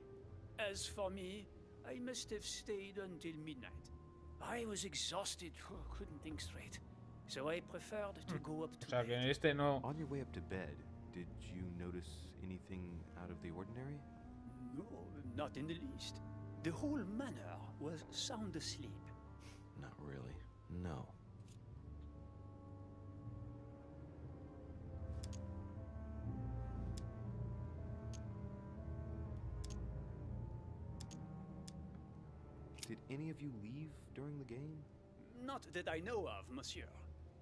As for me, I must have stayed until midnight. I was exhausted, couldn't think straight. So I preferred to go up to bed. Que en este no. On your way up to bed, did you notice anything out of the ordinary? No, not in the least. The whole manor was sound asleep. Not really. No. Did any of you leave during the game? Not that I know of, monsieur.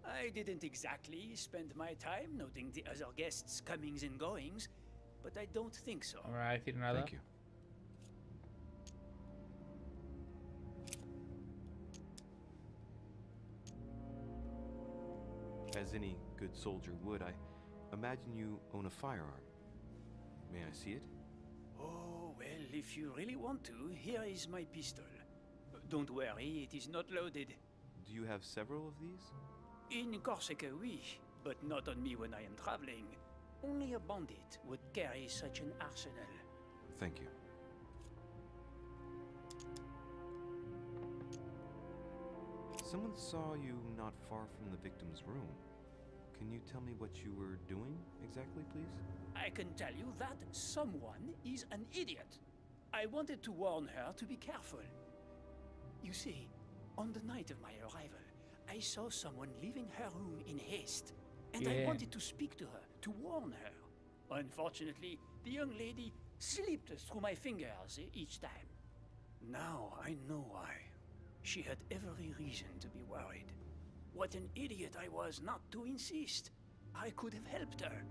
I didn't exactly spend my time noting the other guests' comings and goings, but I don't think so. No me va a decir nada. Thank you. As any good soldier would, I imagine you own a firearm. May I see it? Oh, well, if you really want to, here is my pistol. Don't worry, it is not loaded. Do you have several of these? In Corsica, oui, but not on me when I am traveling. Only a bandit would carry such an arsenal. Thank you. Someone saw you not far from the victim's room. Can you tell me what you were doing exactly, please? I can tell you that someone is an idiot. I wanted to warn her to be careful. You see, on the night of my arrival, I saw someone leaving her room in haste, and I wanted to speak to her, to warn her. Unfortunately, the young lady slipped through my fingers each time. Now I know why. She had every reason to be worried. What an idiot I was not to insist. I could have helped her.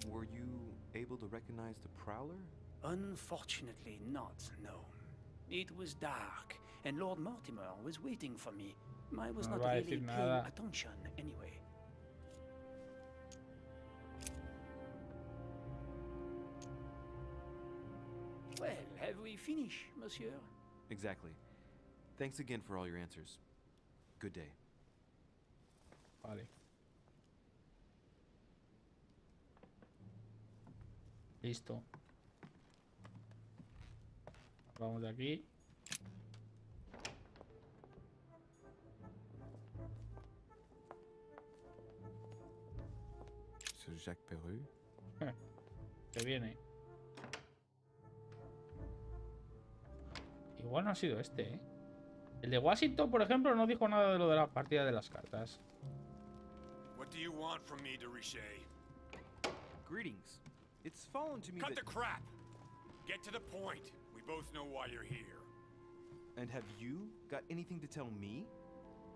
Were you able to recognize the prowler? Unfortunately not, no. It was dark, and Lord Mortimer was waiting for me. I was not really paying attention anyway. Well, have we finished, monsieur? Exactly. Thanks again for all your answers. Good day. Vale. Listo. Vamos de aquí. Sir Jacques Perru. Se viene. Igual no ha sido este, ¿eh? El de Washington, por ejemplo, no dijo nada de lo de la partida de las cartas. What do you want from me, de Richet? Greetings. It's fallen to me Cut that... the crap! Get to the point. We both know why you're here. And have you got anything to tell me?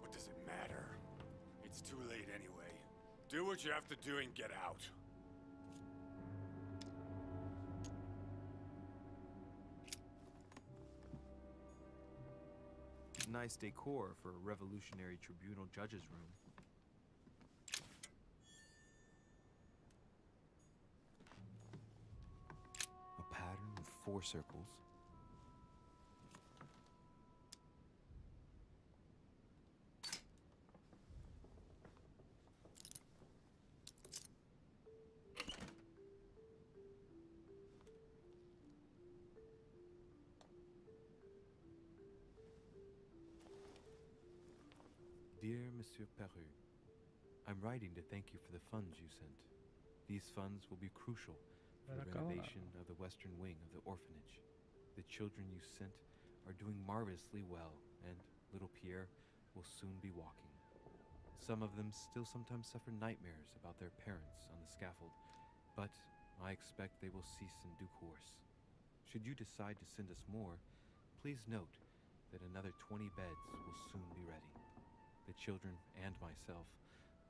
What does it matter? It's too late anyway. Do what you have to do and get out. Nice decor for a revolutionary tribunal judge's room. A pattern with 4 circles. Dear Monsieur Perru, I'm writing to thank you for the funds you sent. These funds will be crucial for the renovation of the western wing of the orphanage. The children you sent are doing marvelously well, and little Pierre will soon be walking. Some of them still sometimes suffer nightmares about their parents on the scaffold, but I expect they will cease in due course. Should you decide to send us more, please note that another 20 beds will soon be ready. The children and myself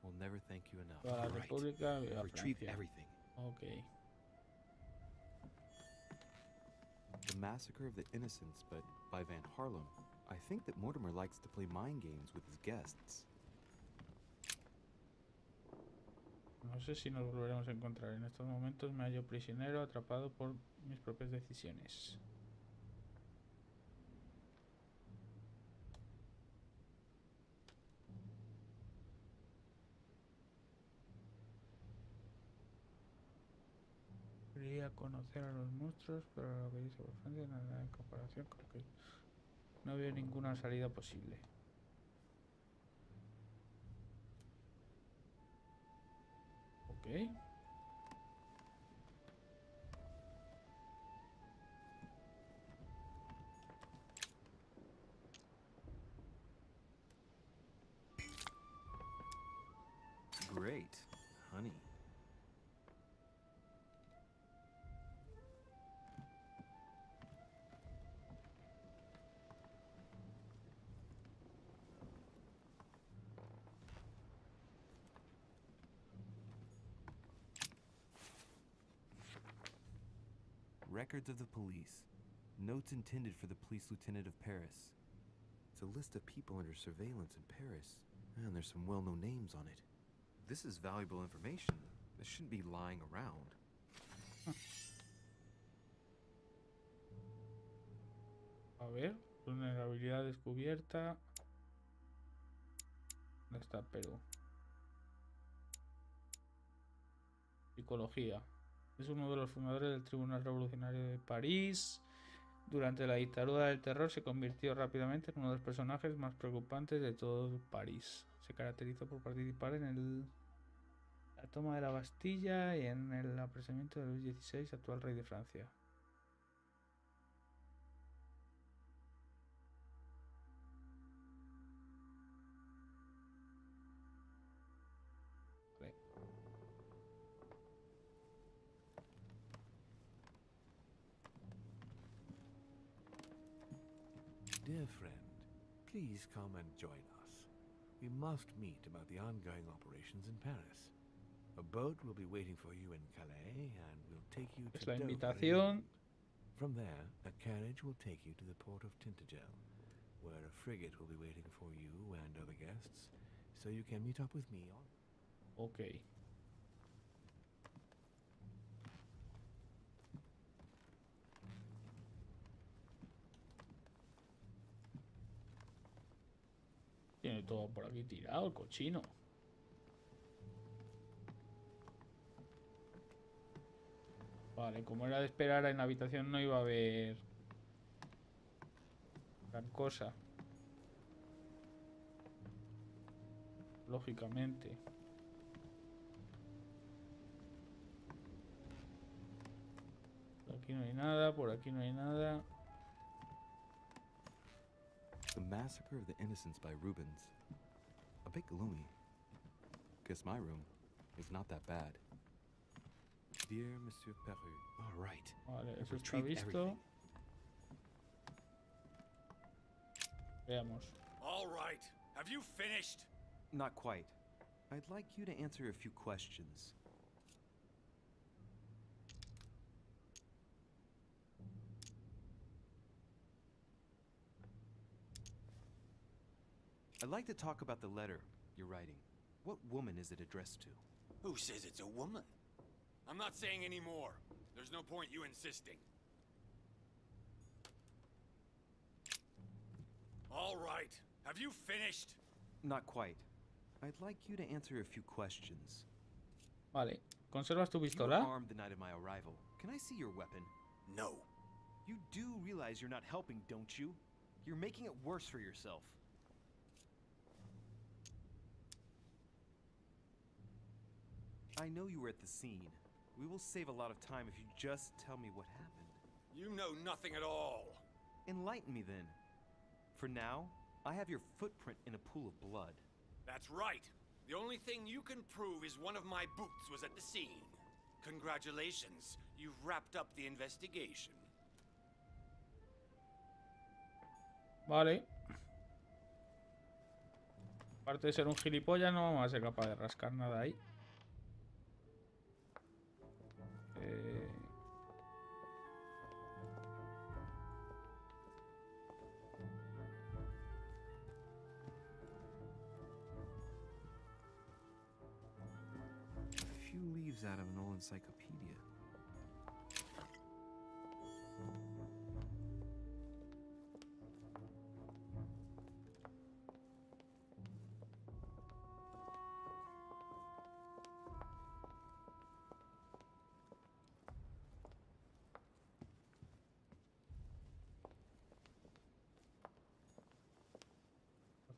will never thank you enough. Right. Retrieve everything. Okay. The Massacre of the Innocents, but by Van Harlem. I think that Mortimer likes to play mind games with his guests. No sé si nos volveremos a encontrar. En estos momentos me hallo prisionero, atrapado por mis propias decisiones. Quería conocer a los monstruos, pero lo que dice por Francia nada en comparación con que no veo ninguna salida posible. Ok. Great, honey. Records of the police. Notes intended for the police lieutenant of Paris. It's a list of people under surveillance in Paris, and there's some well-known names on it. This is valuable information. This shouldn't be lying around. A ver, vulnerabilidad descubierta. ¿Dónde está Perú? Psicología. Es uno de los fundadores del Tribunal Revolucionario de París. Durante la dictadura del terror se convirtió rápidamente en uno de los personajes más preocupantes de todo París. Se caracterizó por participar en la toma de la Bastilla y en el apresamiento de Luis XVI, actual rey de Francia. Dear friend, please come and join us. We must meet about the ongoing operations in Paris. A boat will be waiting for you in Calais and will take you to Es la Dover, invitación. From there, a carriage will take you to the port of Tintagel, where a frigate will be waiting for you and other guests, so you can meet up with me on... Ok. Tiene todo por aquí tirado, el cochino. Vale, como era de esperar, en la habitación no iba a haber gran cosa. Lógicamente. Por aquí no hay nada, por aquí no hay nada. The Massacre of the Innocents by Rubens. A bit gloomy. Guess my room is not that bad. Dear Monsieur Peru. All right. Vale, eso está visto. Veamos. All right. Have you finished? Not quite. I'd like you to answer a few questions. I'd like to talk about the letter you're writing. What woman is it addressed to? Who says it's a woman? I'm not saying any more. There's no point you insisting. All right. Have you finished? Not quite. I'd like you to answer a few questions. Vale. ¿Conservas tu You were pistola? armed the night of my arrival. Can I see your weapon? No. You do realize you're not helping, don't you? You're making it worse for yourself. I know you were at the scene. We will save a lot of time if you just tell me what happened. You know nothing at all. Enlighten me then. For now, I have your footprint in a pool of blood. That's right. The only thing you can prove is one of my boots was at the scene. Congratulations. You've wrapped up the investigation. Vale. Aparte de ser un gilipollas, no vamos a ser capaz de rascar nada ahí. A few leaves out of an old encyclopedia.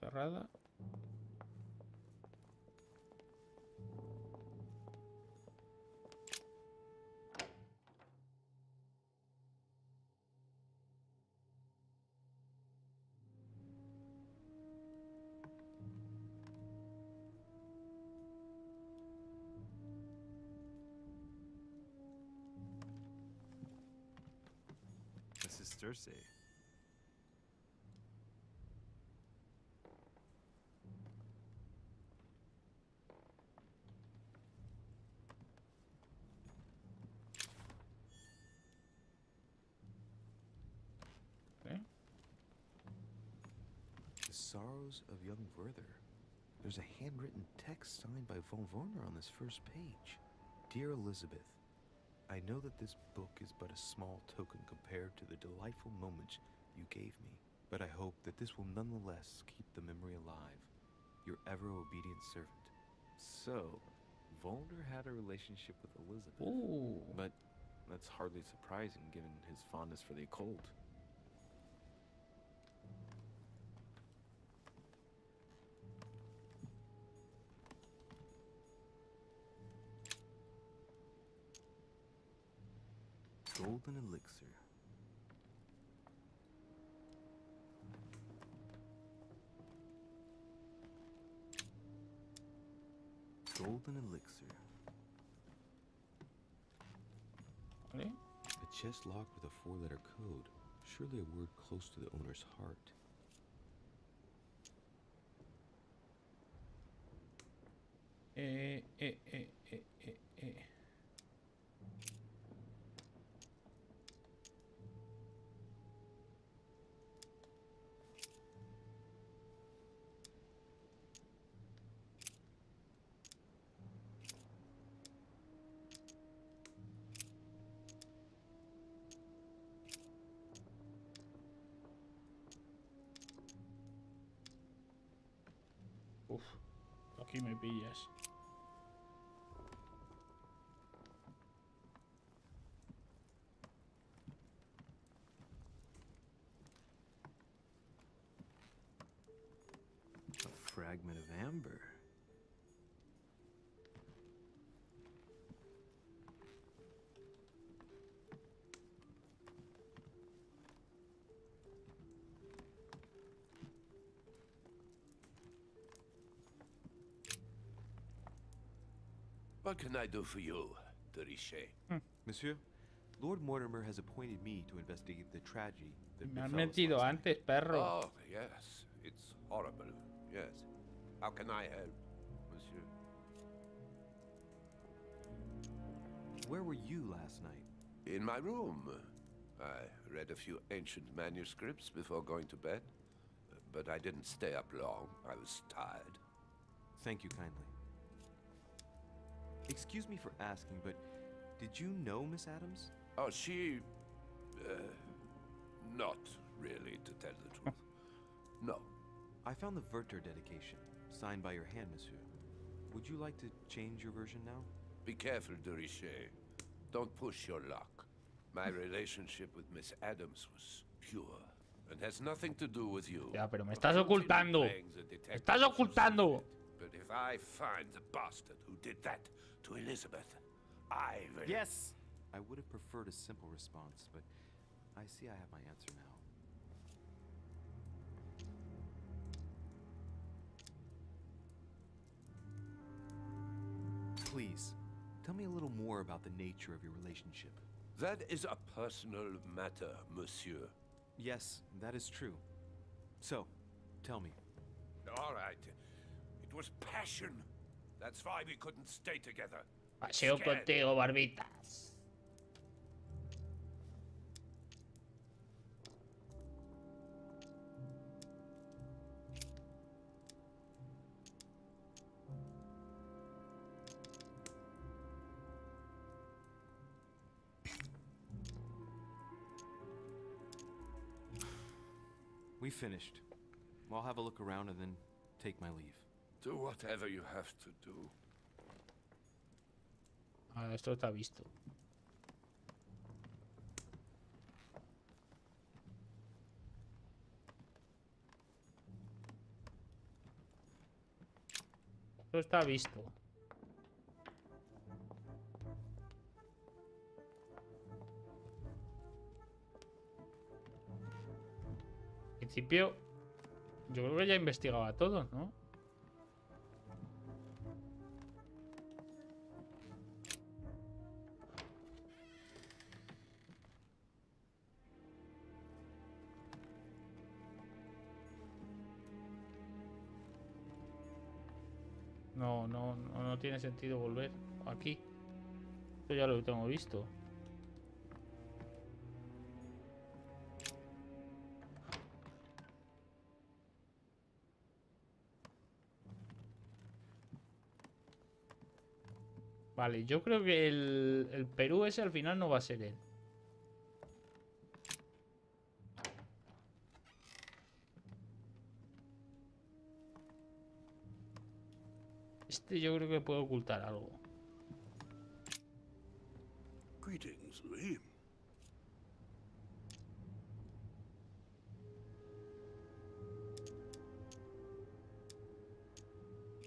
Cerrada. This is Cersei. photos of young Werther. There's a handwritten text signed by von Werner on this first page. Dear Elizabeth, I know that this book is but a small token compared to the delightful moments you gave me, but I hope that this will nonetheless keep the memory alive. Your ever-obedient servant. So, Volder had a relationship with Elizabeth. Ooh. But that's hardly surprising given his fondness for the occult. Golden elixir. Golden elixir. ¿Vale? A chest locked with a 4-letter code. Surely a word close to the owner's heart. Uf, aquí me pillas. A fragment of amber. What can I do for you, de Richet? Monsieur, Lord Mortimer has appointed me to investigate the tragedy that Me han befell us mentido last antes, perro. Oh, yes. It's horrible. Yes. How can I help, monsieur? night. Where were you last night? In my room. I read a few ancient manuscripts before going to bed. But I didn't stay up long. I was tired. Thank you kindly. Excuse me for asking, but did you know Miss Adams? Oh, she... not really, to tell the truth. No. I found the Werther dedication, signed by your hand, monsieur. Would you like to change your version now? Be careful, de Richet. Don't push your luck. My relationship with Miss Adams was pure, and has nothing to do with you. Ya, pero me estás ocultando. Me estás ocultando. But if I find the bastard who did that to Elizabeth, I will... Yes! I would have preferred a simple response, but I see I have my answer now. Please, tell me a little more about the nature of your relationship. That is a personal matter, monsieur. Yes, that is true. So, tell me. All right. It was passion. That's why we couldn't stay together. Paseo contigo, barbitas. We finished. I'll have a look around and then take my leave. Do whatever you have to do. Ah, esto está visto. Esto está visto. En principio, yo creo que ya investigaba todo, ¿no? No tiene sentido volver aquí. Esto ya lo tengo visto. Vale, yo creo que el Perú ese al final no va a ser él. Este yo creo que puede ocultar algo. Greetings, Louis.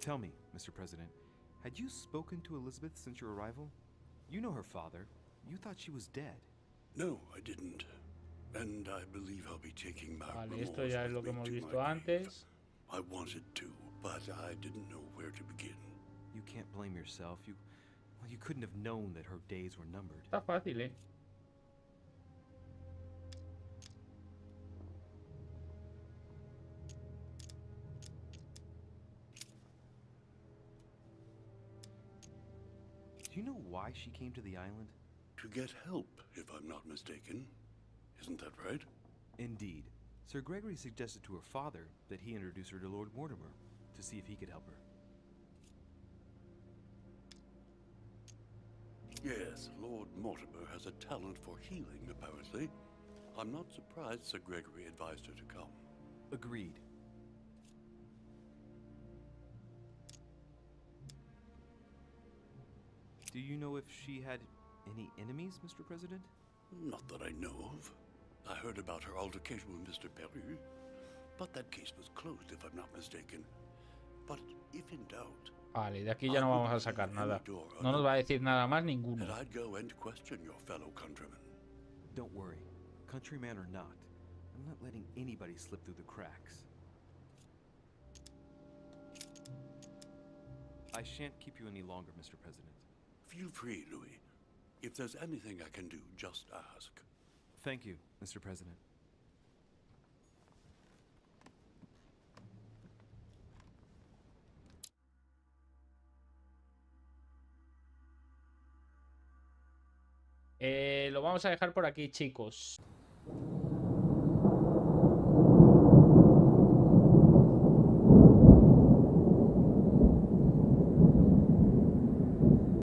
Tell me, Mr. President, had you spoken to Elizabeth since your arrival? You know her father. You thought she was dead. No, I didn't. And I believe I'll be taking my Vale, esto remorse ya es with lo que me hemos to visto my grave. antes. I wanted to, but I didn't know where to begin. You can't blame yourself. Well, you couldn't have known that her days were numbered. Está fácil, ¿eh? Do you know why she came to the island? To get help, if I'm not mistaken. Isn't that right? Indeed. Sir Gregory suggested to her father that he introduce her to Lord Mortimer to see if he could help her. Yes, Lord Mortimer has a talent for healing, apparently. I'm not surprised Sir Gregory advised her to come. Agreed. Do you know if she had any enemies, Mr. President? Not that I know of. I heard about her altercation with Mr. Perry, but that case was closed, if I'm not mistaken. But if in doubt, Vale, de aquí ya no vamos a sacar nada. No nos va a decir nada más ninguno. I'd go and question your fellow countrymen. Don't worry. Countryman or not, I'm not letting anybody slip through the cracks. I shan't keep you any longer, Mr. President. Feel free, Louis. If there's anything I can do, just ask. Thank you, Mr. President. Lo vamos a dejar por aquí, chicos.